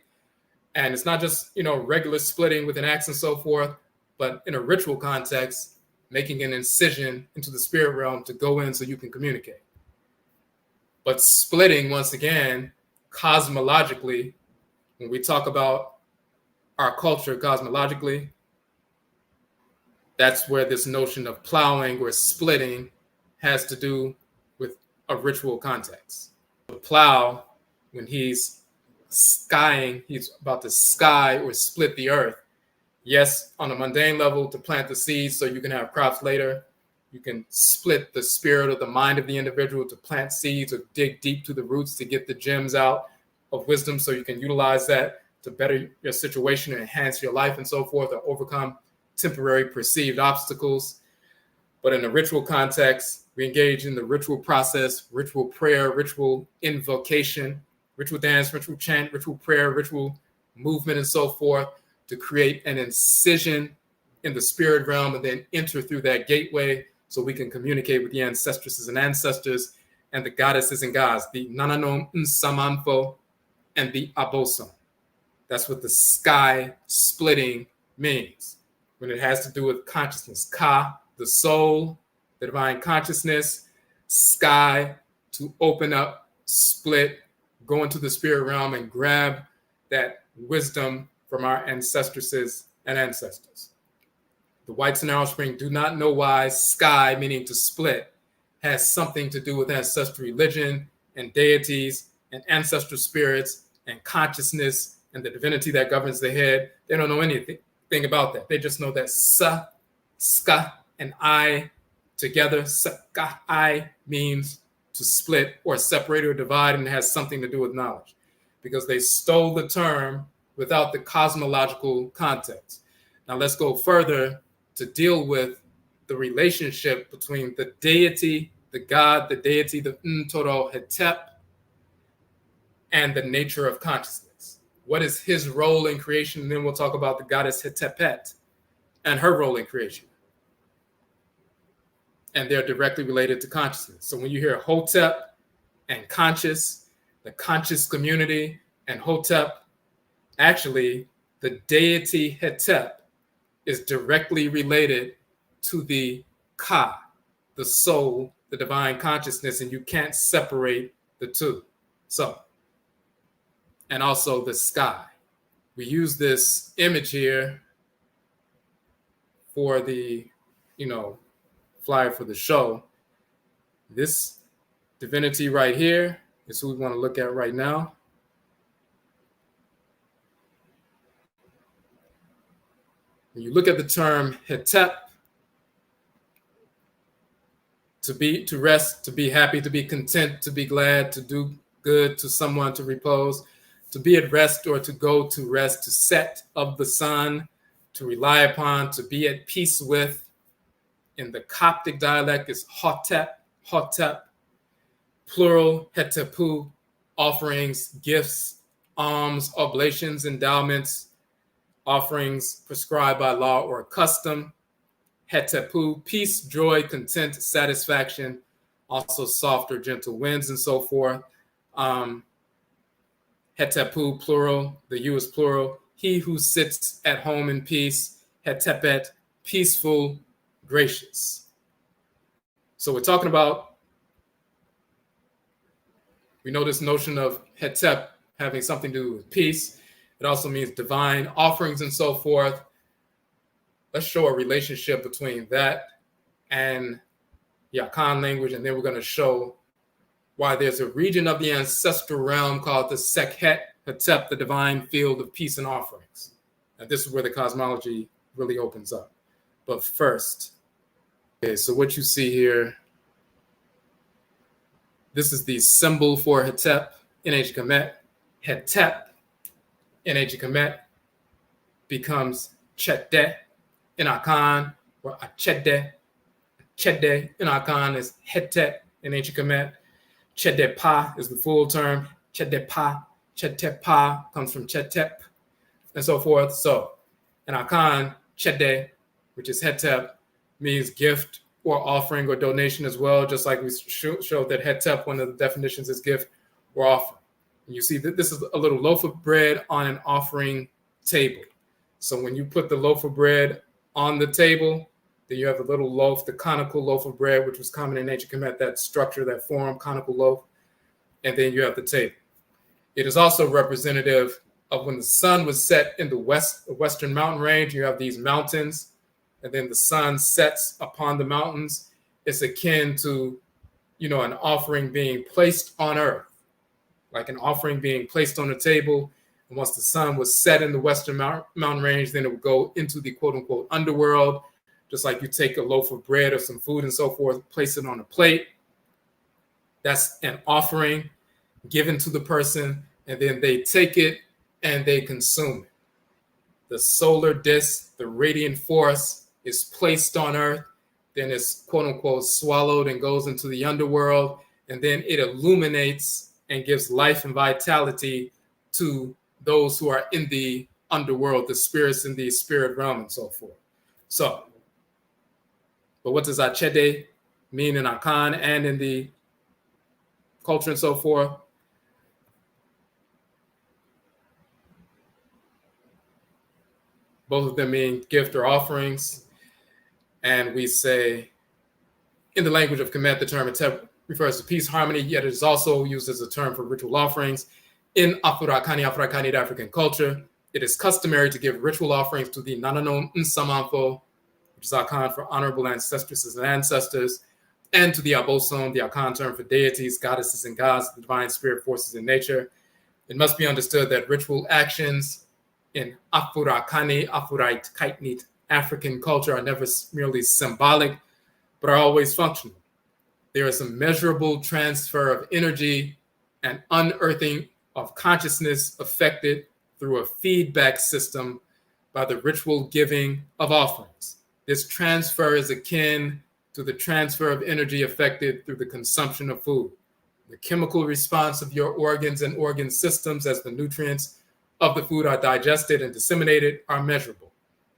And it's not just, regular splitting with an axe and so forth, but in a ritual context, making an incision into the spirit realm to go in so you can communicate. But splitting, once again, cosmologically, when we talk about our culture cosmologically, that's where this notion of plowing or splitting has to do with a ritual context. The plow, when he's skying, he's about to sky or split the earth. Yes, on a mundane level, to plant the seeds so you can have crops later. You can split the spirit or the mind of the individual to plant seeds or dig deep to the roots to get the gems out of wisdom so you can utilize that to better your situation and enhance your life and so forth, or overcome temporary perceived obstacles. But in a ritual context, we engage in the ritual process, ritual prayer, ritual invocation, ritual dance, ritual chant, ritual prayer, ritual movement, and so forth, to create an incision in the spirit realm and then enter through that gateway so we can communicate with the ancestresses and ancestors and the goddesses and gods, the Nananom Nsamanfo and the Abosom. That's what the sky splitting means when it has to do with consciousness. Ka, the soul, the divine consciousness, sky, to open up, split, go into the spirit realm and grab that wisdom from our ancestresses and ancestors. The whites and their offspring do not know why sky, meaning to split, has something to do with ancestral religion and deities and ancestral spirits and consciousness and the divinity that governs the head. They don't know anything about that. They just know that sa, ska, and I together, ska, I means to split or separate or divide, and it has something to do with knowledge because they stole the term without the cosmological context. Now let's go further to deal with the relationship between the deity, the god, the deity, the Ntoro, Hetep, and the nature of consciousness. What is his role in creation? And then we'll talk about the goddess Hetepet and her role in creation. And they're directly related to consciousness. So when you hear Hotep and conscious, the conscious community, and Hotep, actually, the deity Hetep is directly related to the Ka, the soul, the divine consciousness, and you can't separate the two. So, and also the sky. We use this image here for the, flyer for the show. This divinity right here is who we want to look at right now. When you look at the term Hetep, to rest, to be happy, to be content, to be glad, to do good to someone, to repose, to be at rest or to go to rest, to set of the sun, to rely upon, to be at peace with. In the Coptic dialect is Hotep, plural, Hetepu, offerings, gifts, alms, oblations, endowments, offerings prescribed by law or custom. Hetepu, peace, joy, content, satisfaction, also soft or gentle winds and so forth. Hetepu, plural, the U is plural. He who sits at home in peace. Hetepet, peaceful, gracious. So we're talking about, we know this notion of Hetep having something to do with peace. It also means divine offerings and so forth. Let's show a relationship between that and the Akan language, and then we're going to show why there's a region of the ancestral realm called the Sekhet Hetep, the divine field of peace and offerings. And this is where the cosmology really opens up. But first, okay, so what you see here, this is the symbol for Hetep, N.H. Kemet. Hetep, N.H. Kemet, becomes Chede in Akan, or Achede. Chede in Akan is Hetep, N.H. Kemet. Chedepa is the full term. Chedepa, Chetepa comes from Chetep, and so forth. So in Akan, Chede, which is Hetep, means gift or offering or donation as well, just like we showed that Hetep, one of the definitions is gift or offering. And you see that this is a little loaf of bread on an offering table. So when you put the loaf of bread on the table, then you have a little loaf, the conical loaf of bread, which was common in ancient Kemet, that structure, that form, conical loaf, and then you have the table. It is also representative of when the sun was set in the western mountain range. You have these mountains, and then the sun sets upon the mountains. It's akin to, an offering being placed on earth, like an offering being placed on a table. And once the sun was set in the western mountain range, then it would go into the quote-unquote underworld, just like you take a loaf of bread or some food and so forth, place it on a plate. That's an offering given to the person, and then they take it and they consume it. The solar disk, the radiant force, is placed on earth, then it's quote-unquote swallowed and goes into the underworld, and then it illuminates and gives life and vitality to those who are in the underworld, the spirits in the spirit realm and so forth. So, but what does Achede mean in Akan and in the culture and so forth? Both of them mean gift or offerings. And we say, in the language of Kemet, the term Hetep refers to peace, harmony, yet it is also used as a term for ritual offerings. In Afuraitkait African culture, it is customary to give ritual offerings to the Nananom Nsamanfo, which is Akan for honorable ancestresses and ancestors, and to the Aboson, the Akan term for deities, goddesses, and gods, the divine spirit forces in nature. It must be understood that ritual actions in Afuraitkait, African culture, are never merely symbolic, but are always functional. There is a measurable transfer of energy and unearthing of consciousness affected through a feedback system by the ritual giving of offerings. This transfer is akin to the transfer of energy affected through the consumption of food. The chemical response of your organs and organ systems as the nutrients of the food are digested and disseminated are measurable.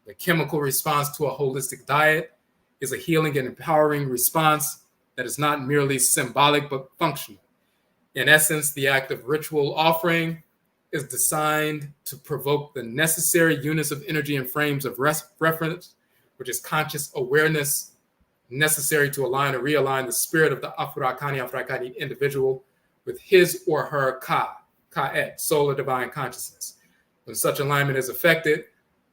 The chemical response to a holistic diet is a healing and empowering response that is not merely symbolic but functional. In essence, the act of ritual offering is designed to provoke the necessary units of energy and frames of reference, which is conscious awareness necessary to align or realign the spirit of the Afuraitkait individual with his or her Ka'et, soul or divine consciousness. When such alignment is affected,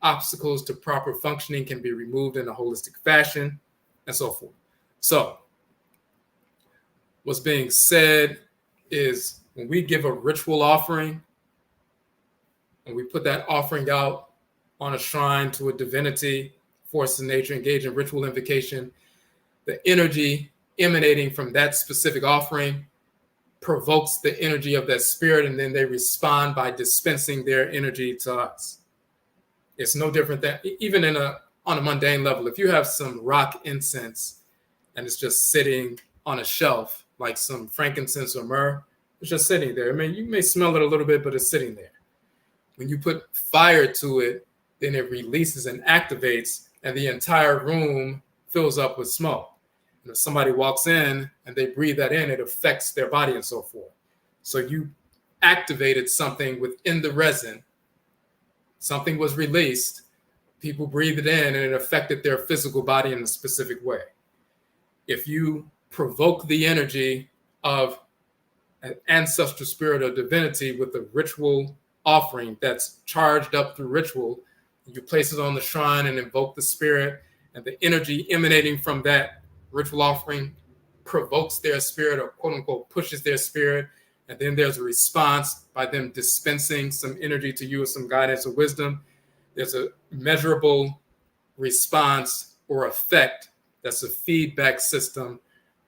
obstacles to proper functioning can be removed in a holistic fashion, and so forth. So, what's being said is when we give a ritual offering, and we put that offering out on a shrine to a divinity, force of nature, engage in ritual invocation, the energy emanating from that specific offering provokes the energy of that spirit, and then they respond by dispensing their energy to us. It's no different than even on a mundane level. If you have some rock incense and it's just sitting on a shelf, like some frankincense or myrrh, it's just sitting there. I mean, you may smell it a little bit, but it's sitting there. When you put fire to it, then it releases and activates, and the entire room fills up with smoke. And if somebody walks in and they breathe that in, it affects their body and so forth. So you activated something within the resin. Something was released. People breathed it in, and it affected their physical body in a specific way. If you provoke the energy of an ancestral spirit or divinity with a ritual offering that's charged up through ritual, you place it on the shrine and invoke the spirit, and the energy emanating from that ritual offering provokes their spirit, or quote unquote pushes their spirit, and then there's a response by them dispensing some energy to you with some guidance or wisdom. There's a measurable response or effect that's a feedback system.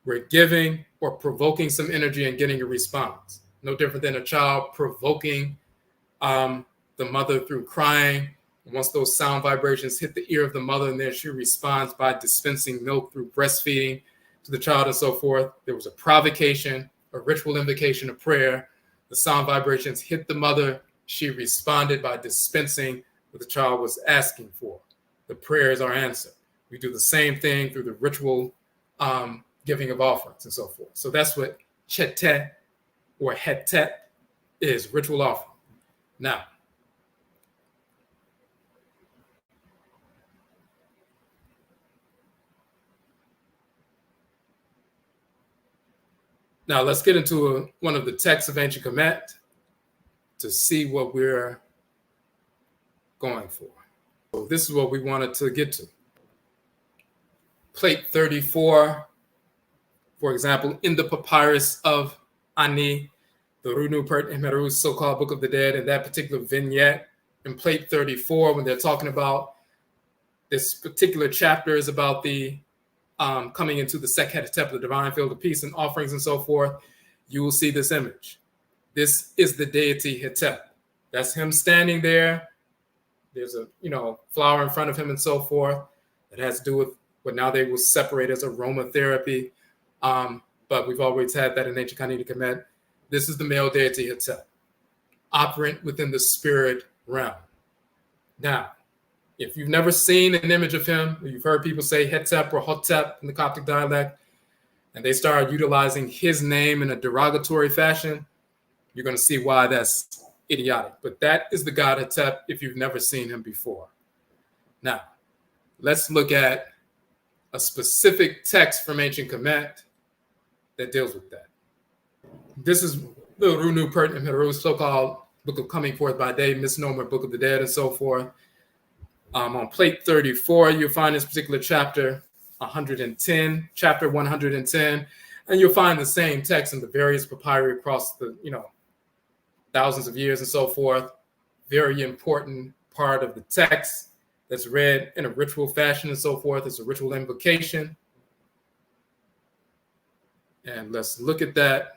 We're giving or provoking some energy and getting a response. No different than a child provoking the mother through crying. And once those sound vibrations hit the ear of the mother, and then she responds by dispensing milk through breastfeeding to the child and so forth. There was a provocation, a ritual invocation, a prayer. The sound vibrations hit the mother. She responded by dispensing what the child was asking for. The prayer is our answer. We do the same thing through the ritual giving of offerings and so forth. So that's what Cheteh or Hetep is, ritual offering. Now let's get into one of the texts of ancient Kemet to see what we're going for. So this is what we wanted to get to. Plate 34, for example, in the papyrus of Ani, the Runupert and Meru's so-called Book of the Dead, in that particular vignette, in plate 34, when they're talking about this particular chapter is about the coming into the Sekhet Hetep, the divine field of peace and offerings and so forth, you will see this image. This is the deity Hetep. That's him standing there. There's a flower in front of him and so forth. That has to do with what now they will separate as aromatherapy. But we've always had that in ancient Khanate Kemet. This is the male deity Hetep, operant within the spirit realm. Now, if you've never seen an image of him, or you've heard people say Hetep or Hotep in the Coptic dialect, and they start utilizing his name in a derogatory fashion, you're going to see why that's idiotic. But that is the god Hetep if you've never seen him before. Now, let's look at a specific text from ancient Kemet that deals with that. This is the Runupert and Meru's so-called Book of Coming Forth by Day, misnomer Book of the Dead, and so forth. On plate 34, you'll find this particular chapter 110, chapter 110, and you'll find the same text in the various papyri across the, thousands of years and so forth. Very important part of the text that's read in a ritual fashion and so forth. It's a ritual invocation. And let's look at that.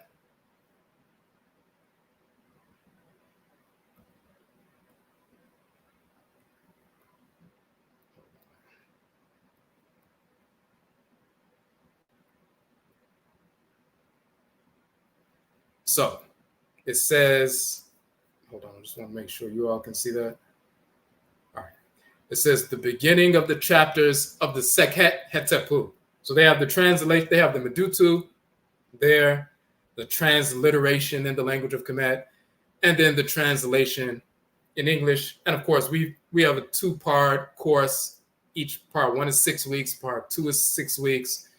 So it says, hold on, I just want to make sure you all can see that. All right. It says the beginning of the chapters of the Sekhet Hetepu. So they have the translation, they have the Medutu there, the transliteration in the language of Kemet, and then the translation in English. And of course, we have a 2-part course. Each part 1 is 6 weeks, part 2 is 6 weeks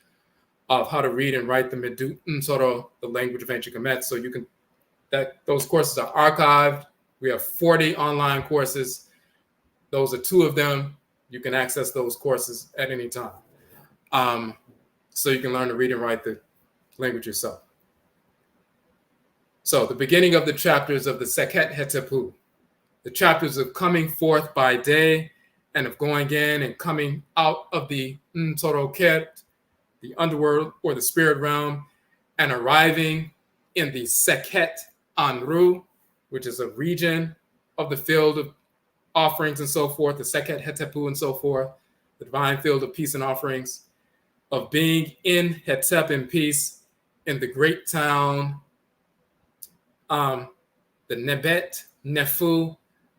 of how to read and write the Ntoro, the language of ancient Kemet. So you can, those courses are archived. We have 40 online courses. Those are 2 of them. You can access those courses at any time. So you can learn to read and write the language yourself. So the beginning of the chapters of the Sekhet Hetepu, the chapters of coming forth by day and of going in and coming out of the Ntoro, the underworld or the spirit realm, and arriving in the Sekhet Anru, which is a region of the field of offerings and so forth, the Sekhet Hetepu and so forth, the divine field of peace and offerings, of being in Hetep in peace, in the great town, the Nebet Nefu,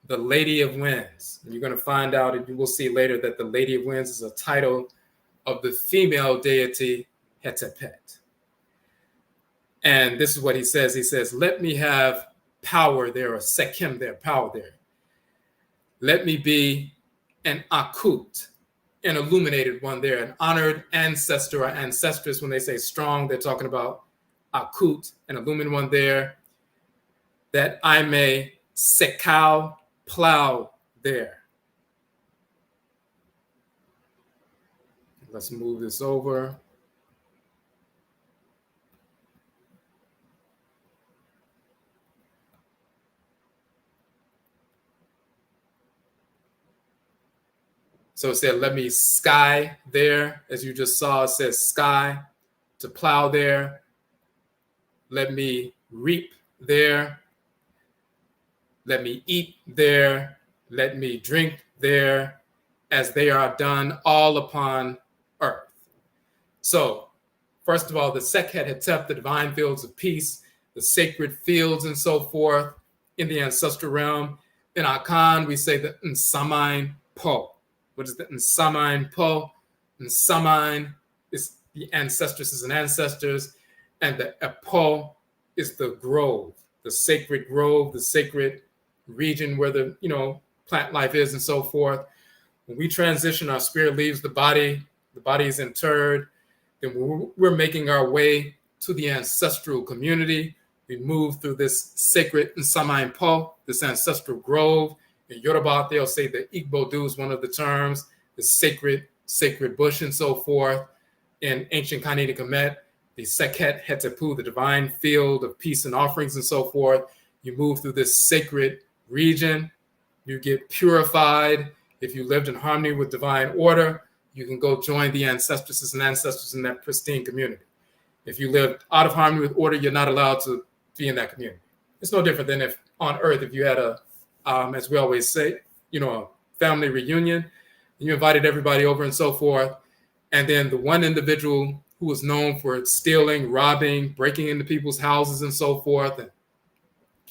the Lady of Winds. And you're going to find out, and you will see later, that the Lady of Winds is a title of the female deity Hetepet. And this is what he says. He says, let me have power there, or Sekhem there, power there. Let me be an Akut, an illuminated one there, an honored ancestor or ancestress. When they say strong, they're talking about Akut, an illuminated one there, that I may Sekau, plow there. Let's move this over. So it said, let me sky there. As you just saw, it says sky, to plow there. Let me reap there. Let me eat there. Let me drink there, as they are done all upon earth. So, first of all, the Sekhet Hetep, the divine fields of peace, the sacred fields and so forth in the ancestral realm. In Akan, we say the Nsamain Po. What is the Nsamain Po? Nsamain is the ancestresses and ancestors, and the Epo is the grove, the sacred grove, the sacred region where the plant life is and so forth. When we transition, our spirit leaves the body is interred, then we're making our way to the ancestral community. We move through this sacred Nsamain Po, this ancestral grove. In Yoruba, they'll say the Igbodu is one of the terms, the sacred bush and so forth. In ancient Khanate Kemet, the Sekhet Hetepu, the divine field of peace and offerings and so forth. You move through this sacred region. You get purified. If you lived in harmony with divine order, you can go join the ancestresses and ancestors in that pristine community. If you lived out of harmony with order, you're not allowed to be in that community. It's no different than if on earth, if you had a, as we always say, a family reunion, and you invited everybody over and so forth, and then the one individual who was known for stealing, robbing, breaking into people's houses and so forth, and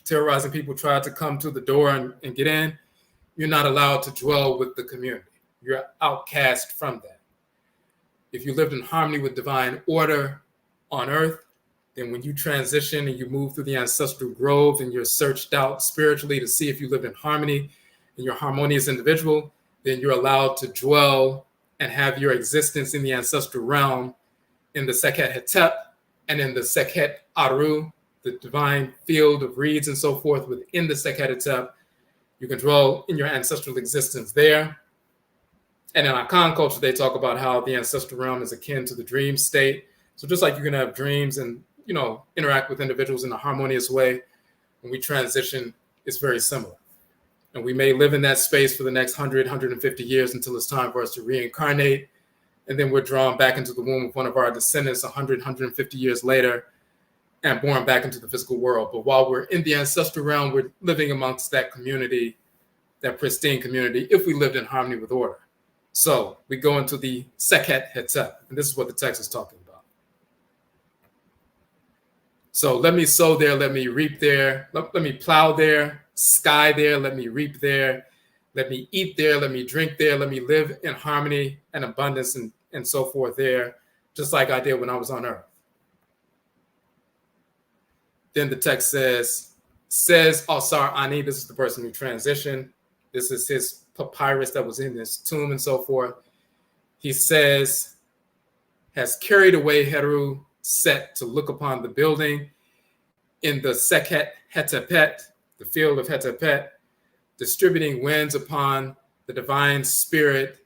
terrorizing people tried to come to the door and get in, you're not allowed to dwell with the community. You're outcast from that. If you lived in harmony with divine order on earth, then when you transition and you move through the ancestral grove and you're searched out spiritually to see if you live in harmony and you're a harmonious individual, then you're allowed to dwell and have your existence in the ancestral realm in the Sekhet Hetep and in the Sekhet Aru, the divine field of reeds and so forth within the Sekhet Hetep. You can dwell in your ancestral existence there. And in Akan culture, they talk about how the ancestral realm is akin to the dream state. So just like you're going to have dreams and, interact with individuals in a harmonious way, when we transition, it's very similar. And we may live in that space for the next 150 years until it's time for us to reincarnate. And then we're drawn back into the womb of one of our descendants 150 years later and born back into the physical world. But while we're in the ancestral realm, we're living amongst that community, that pristine community, if we lived in harmony with order. So we go into the Sekhet Hetep, and this is what the text is talking about. So let me sow there, let me reap there, let me plow there, sky there, let me reap there, let me eat there, let me drink there, let me live in harmony and abundance and so forth there, just like I did when I was on earth. Then the text says Asar Ani, this is the person who transitioned. This is his papyrus that was in his tomb and so forth. He says, has carried away Heru Set to look upon the building in the Sekhet Hetepet, the field of Hetepet, distributing winds upon the divine spirit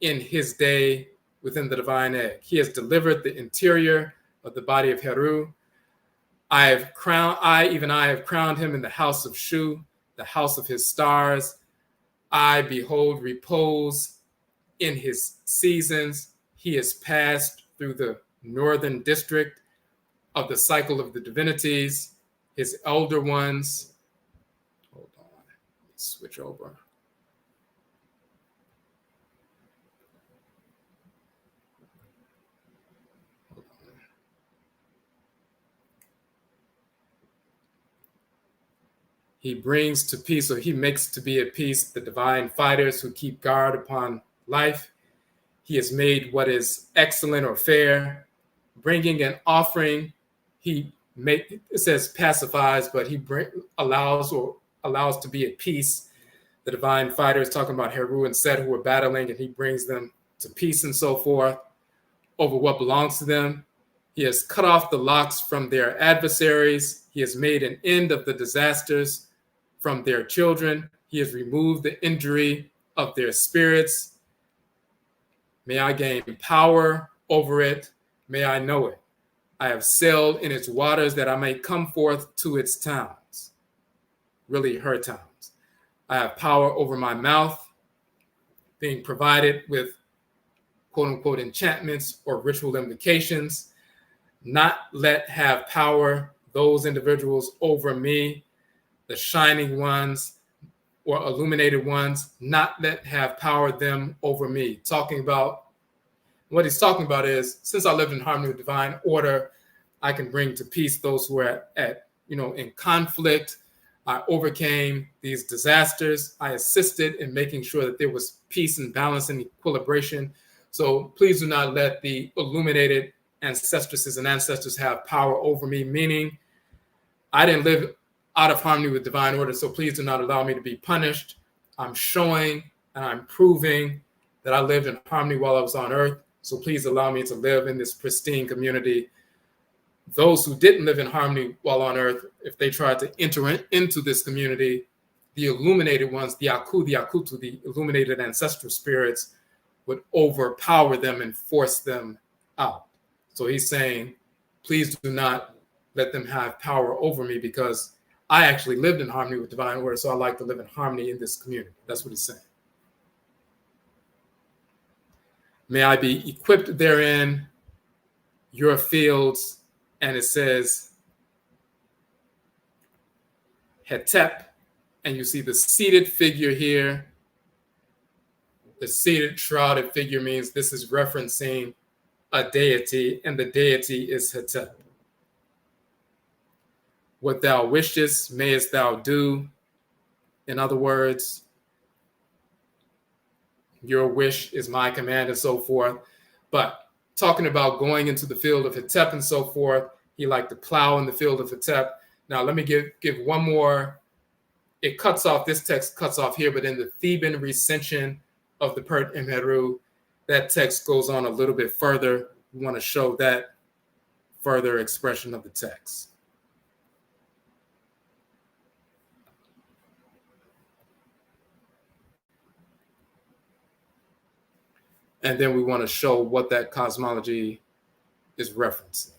in his day within the divine egg. He has delivered the interior of the body of Heru. I have crowned him in the house of Shu, the house of his stars. I behold repose in his seasons. He has passed through the northern district of the cycle of the divinities. His elder ones, hold on, let's switch over. He brings to peace, or he makes to be at peace, the divine fighters who keep guard upon life. He has made what is excellent or fair, bringing an offering. It says pacifies, but he allows to be at peace. The divine fighters, talking about Heru and Set, who are battling, and he brings them to peace and so forth over what belongs to them. He has cut off the locks from their adversaries. He has made an end of the disasters from their children. He has removed the injury of their spirits. May I gain power over it. May I know it. I have sailed in its waters that I may come forth to its towns, really her towns. I have power over my mouth, being provided with quote unquote enchantments or ritual invocations. Not let have power those individuals over me, the shining ones or illuminated ones, not let have power them over me. Talking about what he's talking about is, since I lived in harmony with divine order, I can bring to peace those who are in conflict. I overcame these disasters. I assisted in making sure that there was peace and balance and equilibration. So please do not let the illuminated ancestresses and ancestors have power over me, meaning I didn't live out of harmony with divine order, so please do not allow me to be punished. I'm showing and I'm proving that I lived in harmony while I was on earth, so please allow me to live in this pristine community. Those who didn't live in harmony while on earth, if they tried to enter into this community, the illuminated ones, the Akutu, the illuminated ancestral spirits, would overpower them and force them out. So he's saying, please do not let them have power over me, because I actually lived in harmony with divine order, so I like to live in harmony in this community. That's what he's saying. May I be equipped therein, your fields, and it says Hetep, and you see the seated figure here. The seated shrouded figure means this is referencing a deity, and the deity is Hetep. What thou wishest, mayest thou do. In other words, your wish is my command and so forth. But talking about going into the field of Hetep and so forth, he liked to plow in the field of Hetep. Now, let me give one more. It cuts off, this text cuts off here, but in the Theban recension of the Pert Imheru, that text goes on a little bit further. We want to show that further expression of the text. And then we want to show what that cosmology is referencing.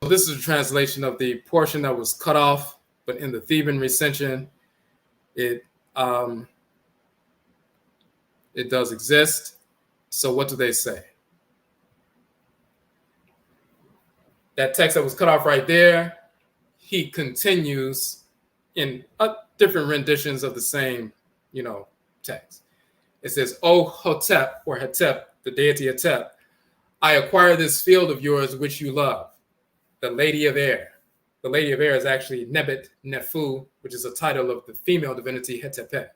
So this is a translation of the portion that was cut off, but in the Theban recension, it does exist. So what do they say? That text that was cut off right there, he continues in different renditions of the same, text. It says, "O Hotep, or Hetep, the deity Hetep, I acquire this field of yours which you love, the Lady of Air." The Lady of Air is actually Nebet Nefu, which is a title of the female divinity Hetepet.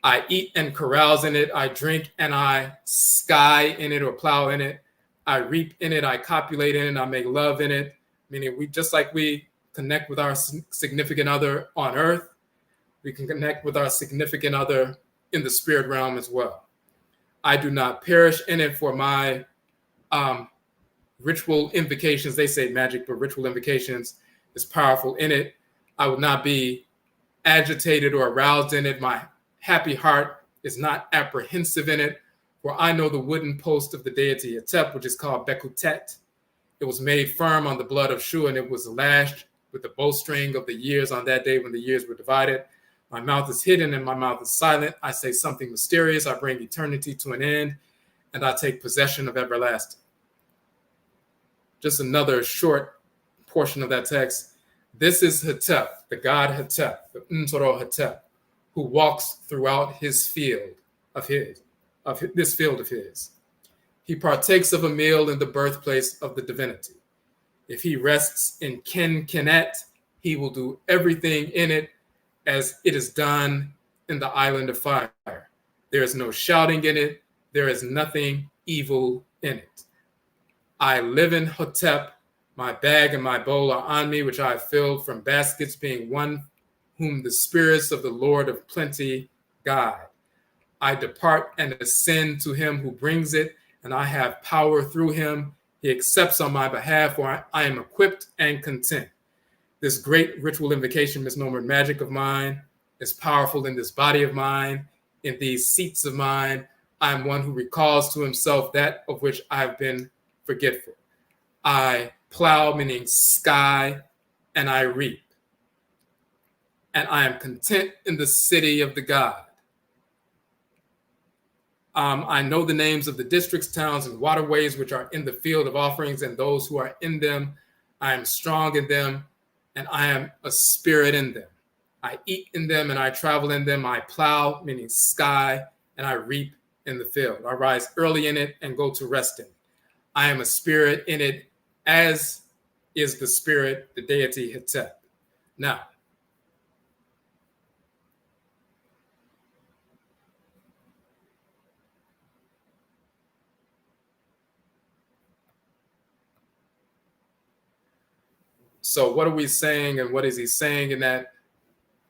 "I eat and carouse in it. I drink and I sky in it or plow in it. I reap in it. I copulate in it. I make love in it." Meaning, just like we connect with our significant other on earth, we can connect with our significant other in the spirit realm as well. "I do not perish in it, for my ritual invocations," they say magic, but ritual invocations is powerful in it. "I will not be agitated or aroused in it. My happy heart is not apprehensive in it, for I know the wooden post of the deity Hetep, which is called Bekutet. It was made firm on the blood of Shu, and it was lashed with the bowstring of the years on that day when the years were divided. My mouth is hidden and my mouth is silent. I say something mysterious. I bring eternity to an end, and I take possession of everlasting." Just another short portion of that text. This is Hetep, the god Hetep, the Ntoro Hetep, who walks throughout his field of this field of his. He partakes of a meal in the birthplace of the divinity. If he rests in Kenet, he will do everything in it as it is done in the island of fire. There is no shouting in it. There is nothing evil in it. I live in Hotep. My bag and my bowl are on me, which I have filled from baskets, being one whom the spirits of the Lord of plenty guide. I depart and ascend to him who brings it, and I have power through him. He accepts on my behalf, for I am equipped and content. This great ritual invocation, misnomered magic of mine, is powerful in this body of mine, in these seats of mine. I am one who recalls to himself that of which I have been forgetful. I plow, meaning sky, and I reap. And I am content in the city of the God. I know the names of the districts, towns, and waterways which are in the field of offerings, and those who are in them. I am strong in them, and I am a spirit in them. I eat in them, and I travel in them. I plow, meaning sky, and I reap in the field. I rise early in it and go to rest in it. I am a spirit in it, as is the spirit, the deity Hetep. Now, so what are we saying, and what is he saying in that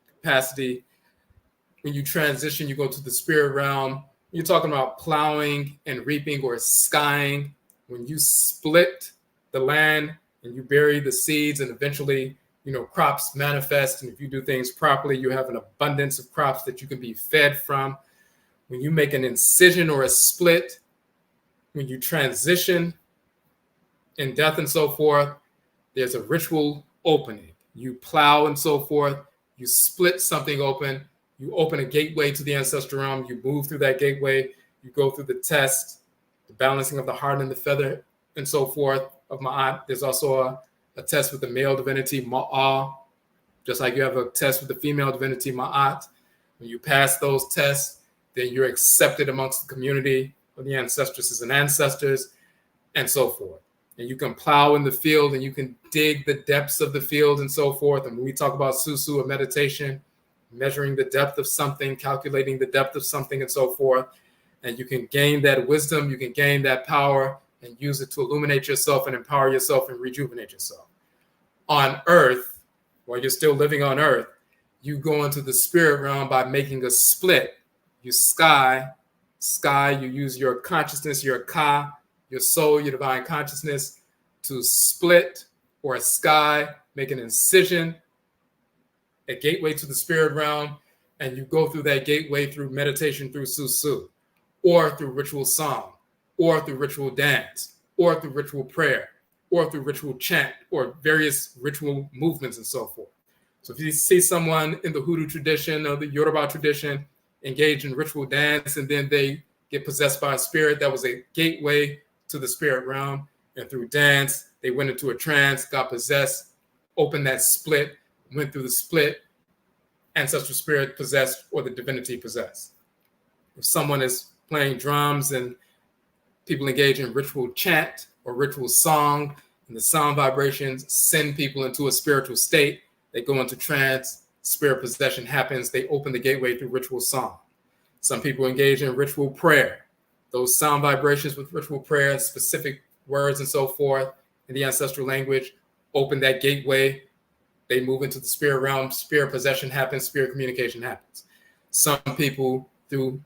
capacity? When you transition, you go to the spirit realm. You're talking about plowing and reaping or skying. When you split the land and you bury the seeds, and eventually, crops manifest. And if you do things properly, you have an abundance of crops that you can be fed from. When you make an incision or a split, when you transition in death and so forth, there's a ritual opening. You plow and so forth. You split something open. You open a gateway to the ancestral realm. You move through that gateway. You go through the test, the balancing of the heart and the feather and so forth of Ma'at. There's also a test with the male divinity, Ma'ah, just like you have a test with the female divinity, Ma'at. When you pass those tests, then you're accepted amongst the community of the ancestresses and ancestors and so forth. And you can plow in the field and you can dig the depths of the field and so forth. And when we talk about Susuw, a meditation, measuring the depth of something, calculating the depth of something and so forth. And you can gain that wisdom, you can gain that power and use it to illuminate yourself and empower yourself and rejuvenate yourself. On earth, while you're still living on earth, you go into the spirit realm by making a split. You sky, you use your consciousness, your ka, your soul, your divine consciousness to split or sky, make an incision, a gateway to the spirit realm, and you go through that gateway through meditation, through Susuw, or through ritual song. or through ritual dance, or through ritual prayer, or through ritual chant, or various ritual movements and so forth. So if you see someone in the Hoodoo tradition or the Yoruba tradition engage in ritual dance and then they get possessed by a spirit, that was a gateway to the spirit realm. And through dance, they went into a trance, got possessed, opened that split, went through the split, ancestral spirit possessed or the divinity possessed. If someone is playing drums and people engage in ritual chant or ritual song, and the sound vibrations send people into a spiritual state, they go into trance, spirit possession happens, they open the gateway through ritual song. Some people engage in ritual prayer. Those sound vibrations with ritual prayer, specific words and so forth in the ancestral language, open that gateway. They move into the spirit realm, spirit possession happens, spirit communication happens. Some people through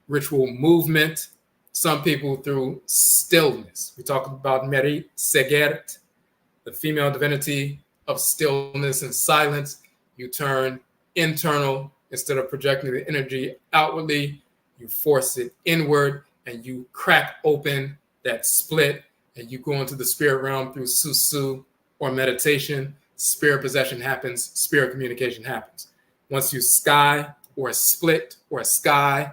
ritual movement, some people through stillness. We talk about Meri Segert, the female divinity of stillness and silence. You turn internal. Instead of projecting the energy outwardly, you force it inward and you crack open that split and you go into the spirit realm through Susuw or meditation. Spirit possession happens, spirit communication happens. Once you sky or a split or a sky,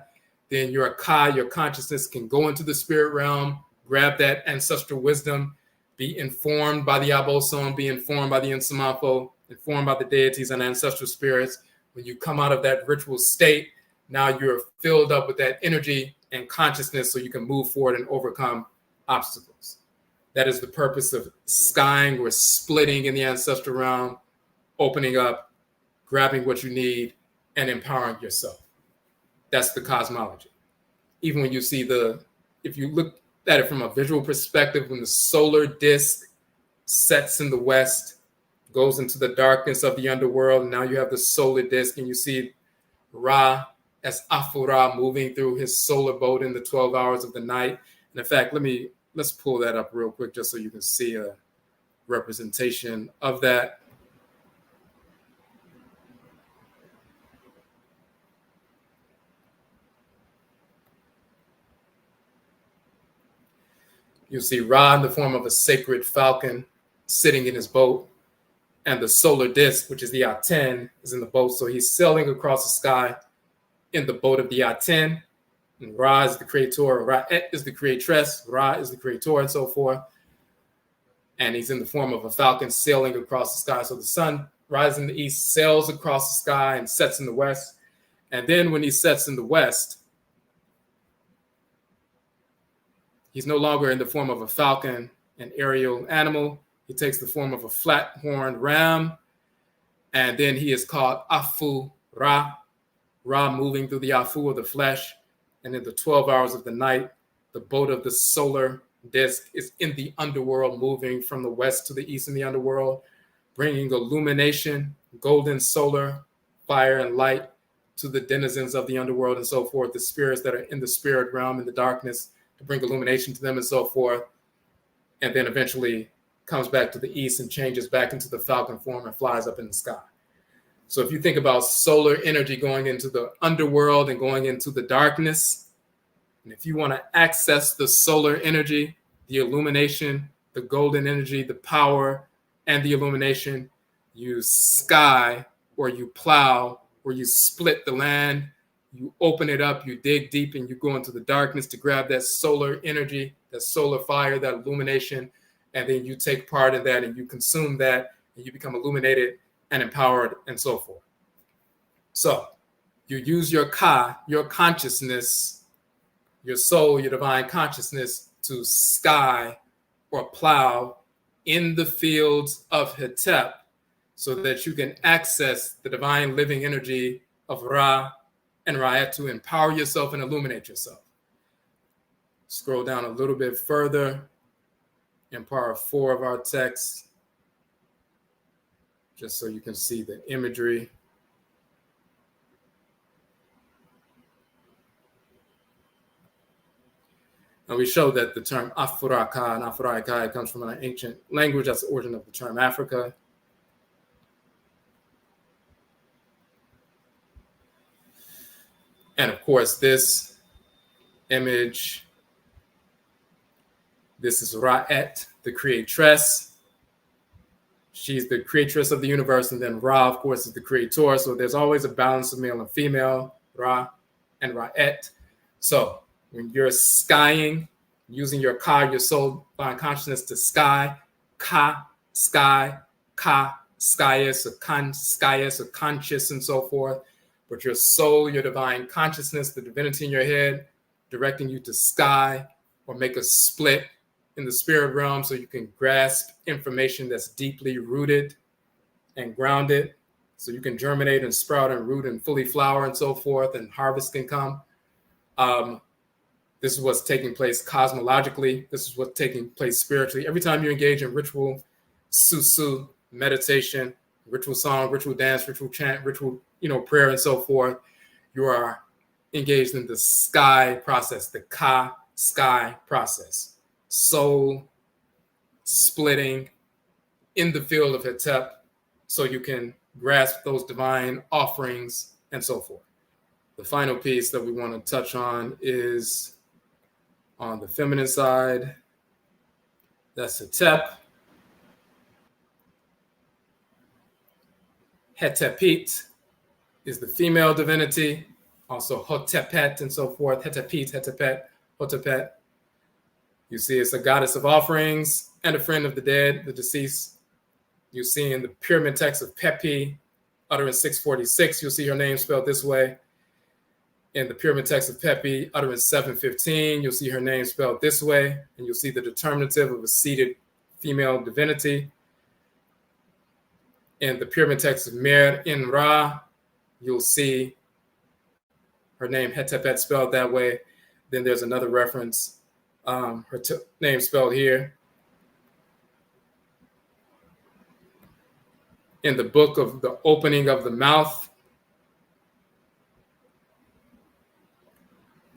then your Kai, your consciousness, can go into the spirit realm, grab that ancestral wisdom, be informed by the Aboson, be informed by the Nsamafo, informed by the deities and ancestral spirits. When you come out of that ritual state, now you're filled up with that energy and consciousness so you can move forward and overcome obstacles. That is the purpose of skying or splitting in the ancestral realm, opening up, grabbing what you need, and empowering yourself. That's the cosmology. Even when you see if you look at it from a visual perspective, when the solar disk sets in the west, goes into the darkness of the underworld, and now you have the solar disk, and you see Ra as Afura moving through his solar boat in the 12 hours of the night. And in fact, let's pull that up real quick just so you can see a representation of that. You see Ra in the form of a sacred falcon sitting in his boat, and the solar disk, which is the Aten, is in the boat. So he's sailing across the sky in the boat of the Aten. And Ra is the creator, Ra'et is the creatress, Ra is the creator, and so forth. And he's in the form of a falcon sailing across the sky. So the sun rises in the east, sails across the sky, and sets in the west. And then when he sets in the west, he's no longer in the form of a falcon, an aerial animal. He takes the form of a flat-horned ram. And then he is called Afuraka, Ra moving through the Afu of the flesh. And in the 12 hours of the night, the boat of the solar disk is in the underworld, moving from the west to the east in the underworld, bringing illumination, golden solar, fire, and light to the denizens of the underworld and so forth, the spirits that are in the spirit realm in the darkness, to bring illumination to them and so forth. And then eventually comes back to the east and changes back into the falcon form and flies up in the sky. So if you think about solar energy going into the underworld and going into the darkness, and if you want to access the solar energy, the illumination, the golden energy, the power, and the illumination, you sky or you plow or you split the land, you open it up, you dig deep, and you go into the darkness to grab that solar energy, that solar fire, that illumination, and then you take part in that and you consume that and you become illuminated and empowered and so forth. So you use your Ka, your consciousness, your soul, your divine consciousness to sky or plow in the fields of Hetep so that you can access the divine living energy of Ra and Ra'et to empower yourself and illuminate yourself. Scroll down a little bit further in part 4 of our text, just so you can see the imagery. And we show that the term Afuraka and Afuraitkait comes from an ancient language. That's the origin of the term Africa. And of course, this image This is Ra'et, the creatress. She's the creatress of the universe, and then Ra, of course, is the creator. So there's always a balance of male and female, Ra and Ra'et. So when you're skying, using your Ka, your soul, divine consciousness to sky, Ka, sky, Ka, skyus, or Kan, skyus, or conscious, and so forth. But your soul, your divine consciousness, the divinity in your head, directing you to sky or make a split in the spirit realm so you can grasp information that's deeply rooted and grounded, so you can germinate and sprout and root and fully flower and so forth, and harvest can come. This is what's taking place cosmologically. This is what's taking place spiritually. Every time you engage in ritual, Susuw, meditation, ritual song, ritual dance, ritual chant, ritual, prayer and so forth, you are engaged in the sky process, the Ka sky process. Soul splitting in the field of Hetep so you can grasp those divine offerings and so forth. The final piece that we want to touch on is on the feminine side. That's Hetep. Hetepet is the female divinity, also Hotepet and so forth. Hetepet, Hetepet, Hotepet. You see it's a goddess of offerings and a friend of the dead, the deceased. You see in the pyramid text of Pepi, utterance 646, you'll see her name spelled this way. In the pyramid text of Pepi, utterance 715, you'll see her name spelled this way, and you'll see the determinative of a seated female divinity. In the pyramid text of Mer in Ra, you'll see her name Hetepet spelled that way. Then there's another reference, her name spelled here. In the book of the opening of the mouth,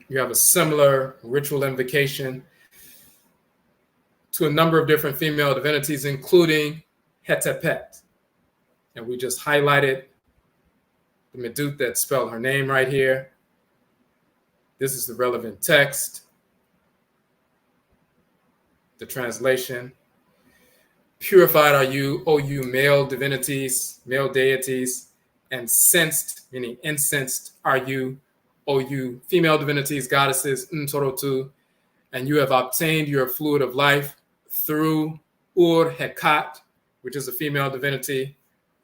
you have a similar ritual invocation to a number of different female divinities, including Hetepet. And we just highlighted the Medut that spelled her name right here. This is the relevant text. The translation. Purified are you, O you male divinities, male deities, and sensed, meaning incensed, are you, O you female divinities, goddesses, Ntoro, and you have obtained your fluid of life through Ur-Hekat, which is a female divinity,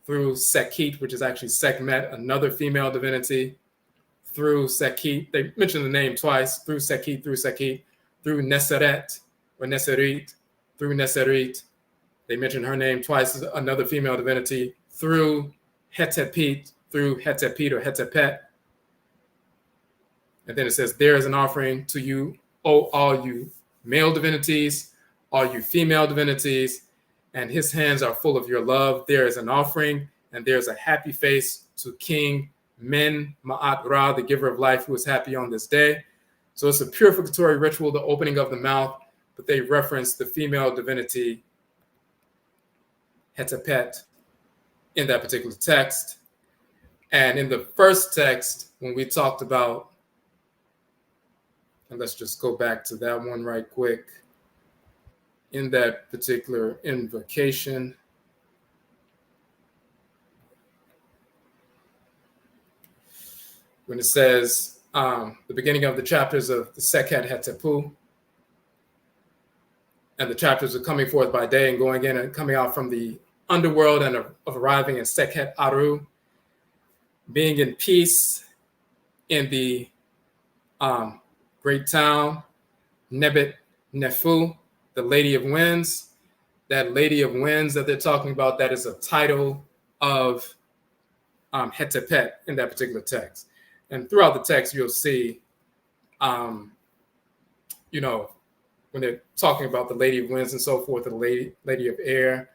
through Sekhet, which is actually Sekhmet, another female divinity, through Sekhet, they mentioned the name twice, through Sekhet, through Neseret, or Neserit, through Neserit. They mentioned her name twice, another female divinity, through Hetepet, or Hetepet. And then it says, there is an offering to you, O all you male divinities, all you female divinities, and his hands are full of your love. There is an offering, and there's a happy face to King Men Ma'at Ra, the giver of life, who is happy on this day. So it's a purificatory ritual, the opening of the mouth, but they reference the female divinity Hetepet in that particular text. And in the first text, when we talked about, and let's just go back to that one right quick. In that particular invocation, when it says the beginning of the chapters of the Sekhet Hetepu, and the chapters are coming forth by day and going in and coming out from the underworld and of arriving in Sekhet Aru, being in peace in the great town, Nebet Nefu, the Lady of Winds. That Lady of Winds that they're talking about, that is a title of Hetepet in that particular text. And throughout the text, you'll see, when they're talking about the Lady of Winds and so forth, the Lady of Air,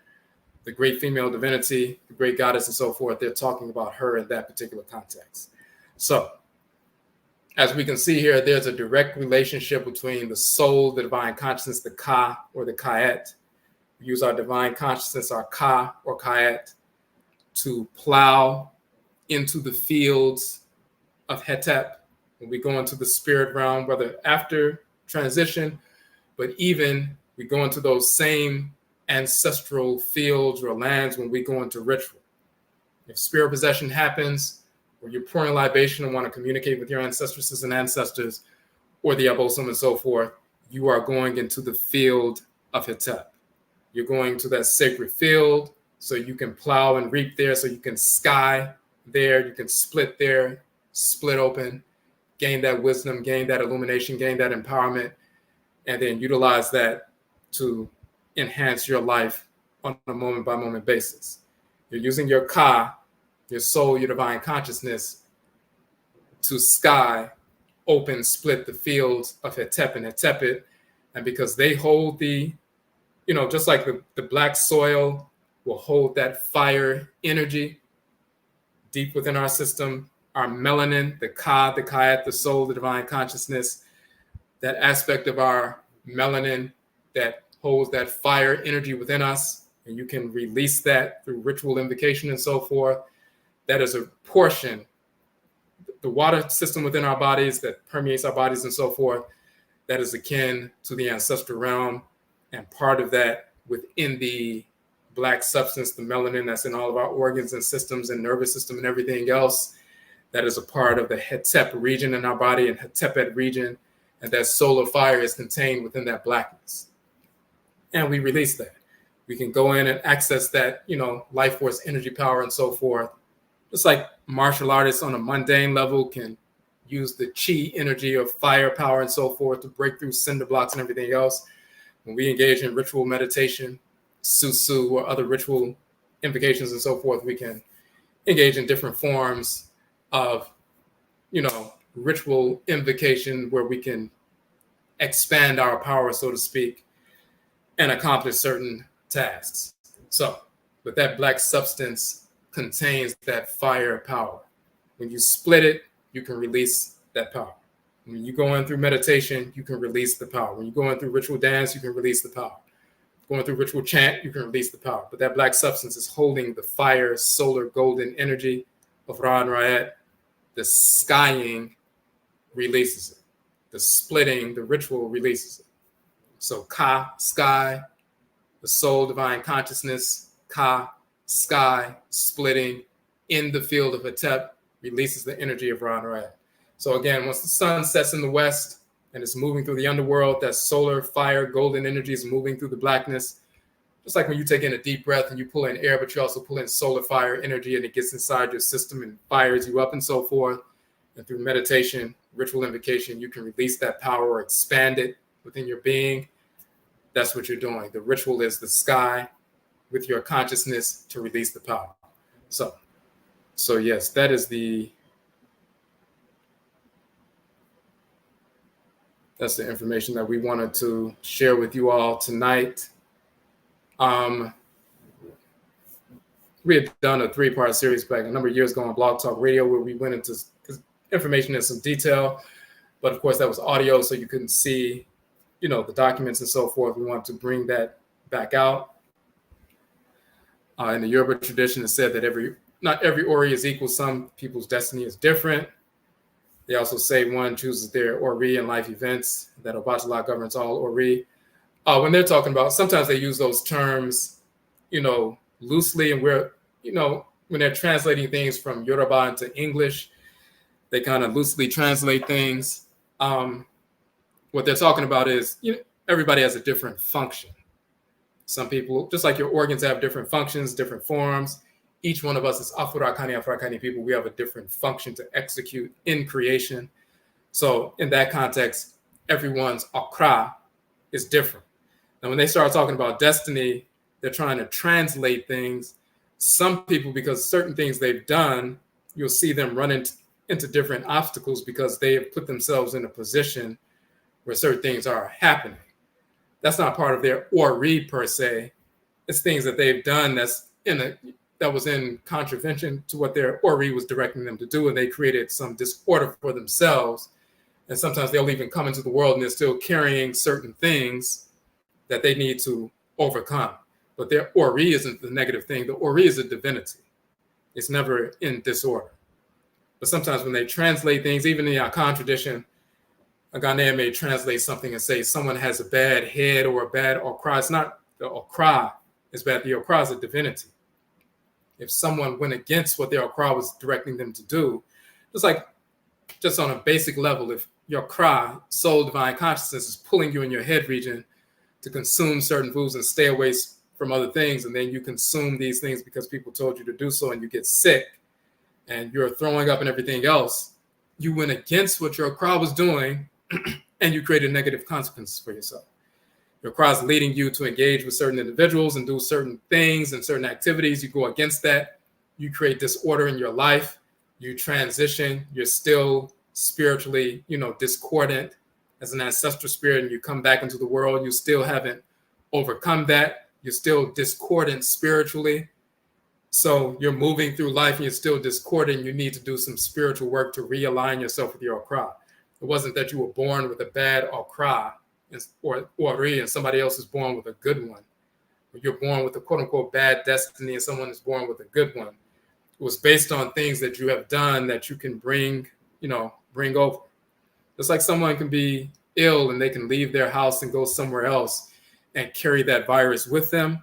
the great female divinity, the great goddess and so forth, they're talking about her in that particular context. So, as we can see here, there's a direct relationship between the soul, the divine consciousness, the Ka or the Kayet. We use our divine consciousness, our Ka or Kayet, to plow into the fields of Hetep. When we go into the spirit realm, whether after transition, but even We go into those same ancestral fields or lands when we go into ritual. If spirit possession happens, or you're pouring libation and want to communicate with your ancestresses and ancestors, or the abosom and so forth, you are going into the field of Hetep. You're going to that sacred field so you can plow and reap there, so you can sky there, you can split there, split open, gain that wisdom, gain that illumination, gain that empowerment, and then utilize that to enhance your life on a moment-by-moment basis. You're using your ka, your soul, your divine consciousness, to sky, open, split the fields of Hetep and Hetepet. And because they hold the, just like the black soil will hold that fire energy deep within our system, our melanin, the ka, the kayat, the soul, the divine consciousness, that aspect of our melanin that holds that fire energy within us, and you can release that through ritual invocation and so forth. That is a portion, the water system within our bodies that permeates our bodies and so forth, that is akin to the ancestral realm, and part of that within the black substance, the melanin that's in all of our organs and systems and nervous system and everything else, that is a part of the Hetep region in our body and Hetepet region, and that solar fire is contained within that blackness. And we release that. We can go in and access that, life force, energy, power, and so forth. Just like martial artists on a mundane level can use the chi energy of fire, power, and so forth to break through cinder blocks and everything else. When we engage in ritual meditation, Susuw, or other ritual invocations and so forth, we can engage in different forms of, ritual invocation where we can expand our power, so to speak, and accomplish certain tasks. So, but that black substance contains that fire power. When you split it, you can release that power. When you go in through meditation, you can release the power. When you go in through ritual dance, you can release the power. Going through ritual chant, you can release the power. But that black substance is holding the fire, solar, golden energy of Ra and Ra'et. The skying releases it. The splitting, the ritual releases it. So Ka, sky, the soul, divine consciousness, Ka, sky, splitting in the field of Hetep, releases the energy of Ra and Ra'et. So again, once the sun sets in the west and it's moving through the underworld, that solar, fire, golden energy is moving through the blackness. Just like when you take in a deep breath and you pull in air, but you also pull in solar, fire energy, and it gets inside your system and fires you up and so forth. And through meditation, ritual invocation, you can release that power or expand it within your being. That's what you're doing. The ritual is the sky with your consciousness to release the power. So yes, that's the information that we wanted to share with you all tonight. We had done a 3-part series back a number of years ago on Blog Talk Radio where we went into information in some detail, but of course that was audio, so you couldn't see, the documents and so forth. We want to bring that back out. In the Yoruba tradition, it said that not every Ori is equal. Some people's destiny is different. They also say one chooses their Ori in life events, that Obatala governs all Ori. When they're talking about, sometimes they use those terms, loosely, and when they're translating things from Yoruba into English, they kind of loosely translate things. What they're talking about is, everybody has a different function. Some people, just like your organs have different functions, different forms, each one of us is Afuraitkait people. We have a different function to execute in creation. So in that context, everyone's akra is different. Now, when they start talking about destiny, they're trying to translate things. Some people, because certain things they've done, you'll see them run into different obstacles because they have put themselves in a position where certain things are happening. That's not part of their Ori per se. It's things that they've done that was in contravention to what their Ori was directing them to do, and they created some disorder for themselves. And sometimes they'll even come into the world and they're still carrying certain things that they need to overcome. But their Ori isn't the negative thing. The Ori is a divinity. It's never in disorder. But sometimes when they translate things, even in the Akan tradition, a Ghanaian may translate something and say someone has a bad head or a bad okra. It's not the okra is bad. The okra is a divinity. If someone went against what the okra was directing them to do, it's like just on a basic level, if your okra, soul, divine consciousness, is pulling you in your head region to consume certain foods and stay away from other things, and then you consume these things because people told you to do so, and you get sick, and you're throwing up and everything else, you went against what your okra was doing, and you created negative consequences for yourself. Your okra is leading you to engage with certain individuals and do certain things and certain activities. You go against that. You create disorder in your life. You transition. You're still spiritually, discordant as an ancestral spirit, and you come back into the world. You still haven't overcome that. You're still discordant spiritually. So you're moving through life and you're still discordant. You need to do some spiritual work to realign yourself with your okra. It wasn't that you were born with a bad okra or and somebody else is born with a good one. Or you're born with a quote unquote bad destiny and someone is born with a good one. It was based on things that you have done that you can bring over. It's like someone can be ill and they can leave their house and go somewhere else and carry that virus with them.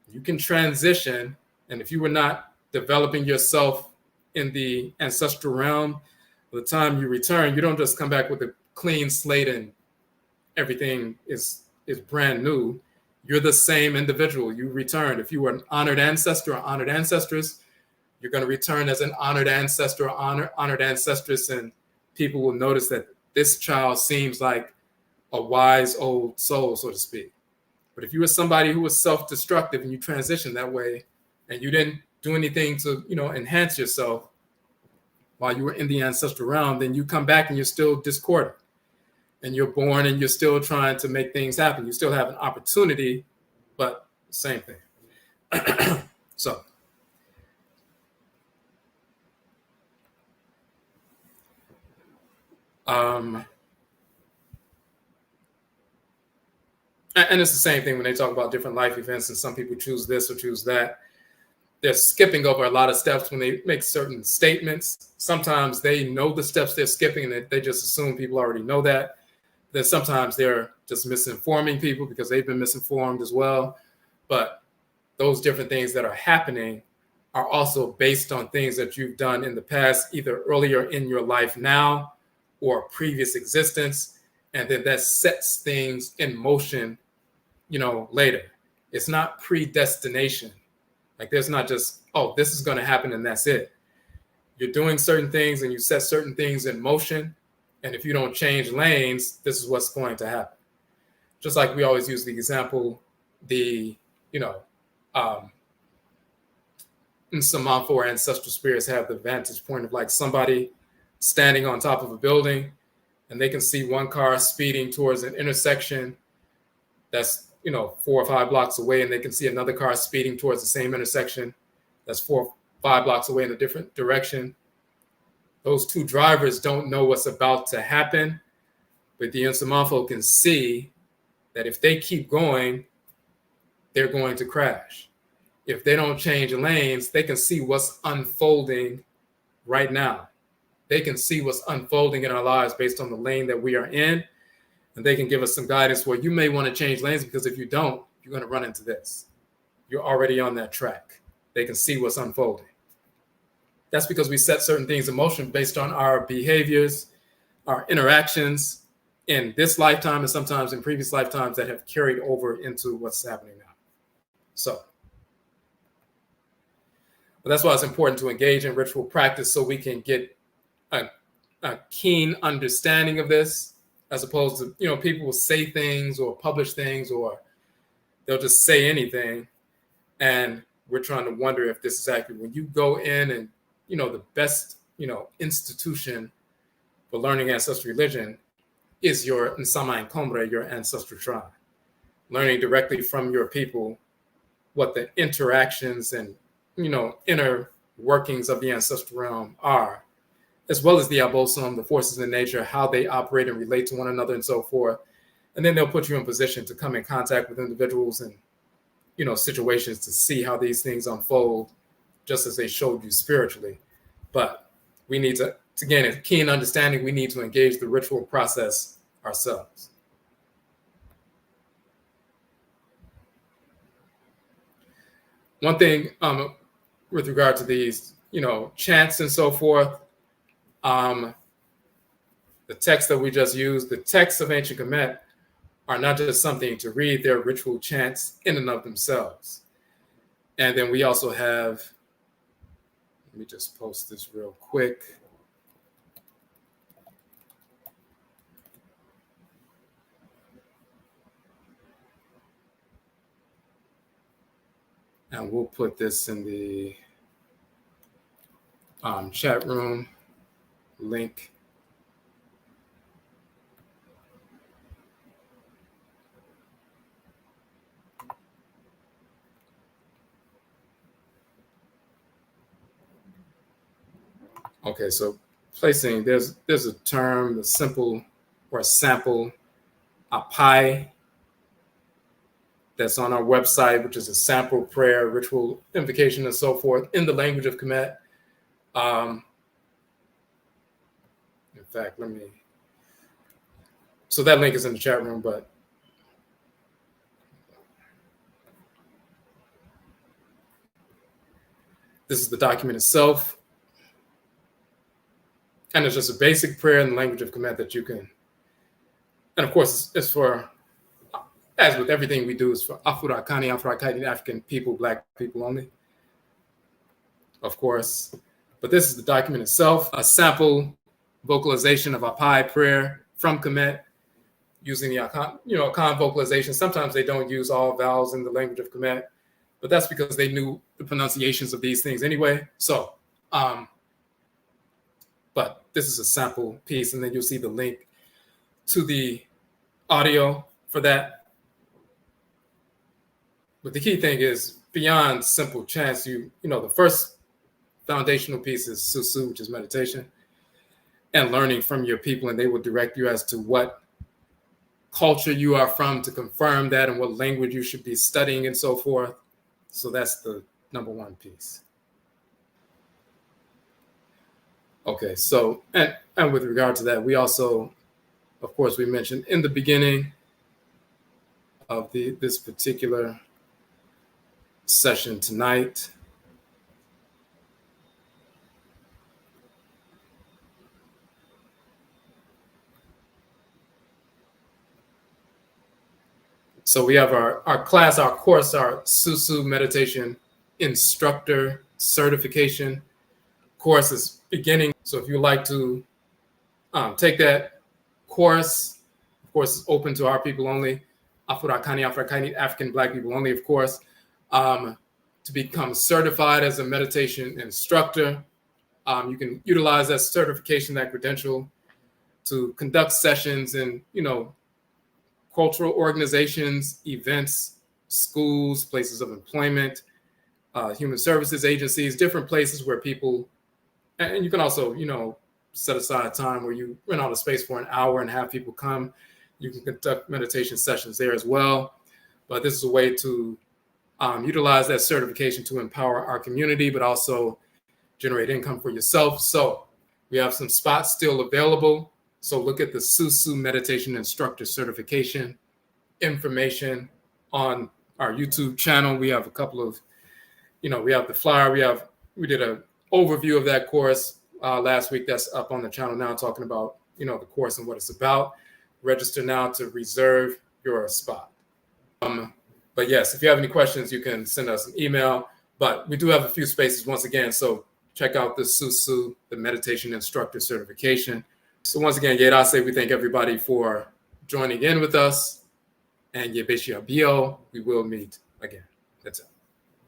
You can transition, and if you were not developing yourself in the ancestral realm, by the time you return, you don't just come back with a clean slate and everything is brand new. You're the same individual. You returned. If you were an honored ancestor or honored ancestress, you're going to return as an honored ancestor or honored ancestress, and people will notice that this child seems like a wise old soul, so to speak. But if you were somebody who was self-destructive and you transitioned that way and you didn't do anything to, enhance yourself while you were in the ancestral realm, then you come back and you're still discordant. And you're born and you're still trying to make things happen. You still have an opportunity, but same thing. So. And it's the same thing when they talk about different life events and some people choose this or choose that. They're skipping over a lot of steps when they make certain statements. Sometimes they know the steps they're skipping and they just assume people already know that. Then sometimes they're just misinforming people because they've been misinformed as well. But those different things that are happening are also based on things that you've done in the past, either earlier in your life now or previous existence. And then that sets things in motion, later. It's not predestination. Like there's not just, oh, this is going to happen and that's it. You're doing certain things and you set certain things in motion. And if you don't change lanes, this is what's going to happen. Just like we always use the example, in Samanfo or ancestral spirits have the vantage point of like somebody standing on top of a building and they can see one car speeding towards an intersection that's 4 or 5 blocks away, and they can see another car speeding towards the same intersection that's 4 or 5 blocks away in a different direction. Those two drivers don't know what's about to happen, but the Nsamanfo can see that if they keep going, they're going to crash. If they don't change lanes, they can see what's unfolding right now. They can see what's unfolding in our lives based on the lane that we are in. And they can give us some guidance where you may want to change lanes because if you don't, you're going to run into this. You're already on that track. They can see what's unfolding. That's because we set certain things in motion based on our behaviors, our interactions in this lifetime and sometimes in previous lifetimes that have carried over into what's happening now. So, but that's why it's important to engage in ritual practice so we can get a keen understanding of this. As opposed to, people will say things or publish things or they'll just say anything. And we're trying to wonder if this is accurate. When you go in and, the best, institution for learning ancestral religion is your Nsama Nkombre, your ancestral tribe. Learning directly from your people what the interactions and, inner workings of the ancestral realm are, as well as the abosom, the forces in nature, how they operate and relate to one another and so forth. And then they'll put you in position to come in contact with individuals and, situations to see how these things unfold just as they showed you spiritually. But we need to to gain a keen understanding, we need to engage the ritual process ourselves. One thing with regard to these, chants and so forth, the text that we just used, the texts of ancient Kemet are not just something to read, they're ritual chants in and of themselves. And then we also have, let me just post this real quick. And we'll put this in the chat room link. Okay, so placing, there's a term, the simple or a sample, apai, that's on our website, which is a sample prayer, ritual invocation, and so forth in the language of Kemet. In fact, so that link is in the chat room, but this is the document itself. And it's just a basic prayer in the language of Kemet that you can, and of course, it's for, as with everything we do, is for Afuraka, Afuraitkait, African people, Black people only, of course. But this is the document itself, a sample vocalization of Apai prayer from Kemet using the Akan, Akan vocalization. Sometimes they don't use all vowels in the language of Kemet, but that's because they knew the pronunciations of these things anyway. So, but this is a sample piece, and then you'll see the link to the audio for that. But the key thing is, beyond simple chants, the first foundational piece is Susuw, which is meditation, and learning from your people, and they will direct you as to what culture you are from to confirm that, and what language you should be studying and so forth. So that's the number one piece. Okay, so, and with regard to that, we also, of course, we mentioned in the beginning of this particular session tonight, so we have our class, our course, our Susuw meditation instructor certification course is beginning. So if you'd like to take that course, of course, it's open to our people only, Afuraka, Afuraitkait, African Black people only, of course, to become certified as a meditation instructor. You can utilize that certification, that credential, to conduct sessions in, cultural organizations, events, schools, places of employment, human services agencies, different places where people, and you can also, set aside time where you rent out a space for an hour and have people come. You can conduct meditation sessions there as well. But this is a way to utilize that certification to empower our community, but also generate income for yourself. So we have some spots still available. So look at the Susuw Meditation Instructor Certification information on our YouTube channel. We have a couple of, we have the flyer. We did an overview of that course last week. That's up on the channel now, talking about, the course and what it's about. Register now to reserve your spot. But yes, if you have any questions, you can send us an email. But we do have a few spaces once again. So check out the Susuw, the Meditation Instructor Certification. So once again, Yerase, we thank everybody for joining in with us. And Yebeshia Bio, we will meet again. That's it.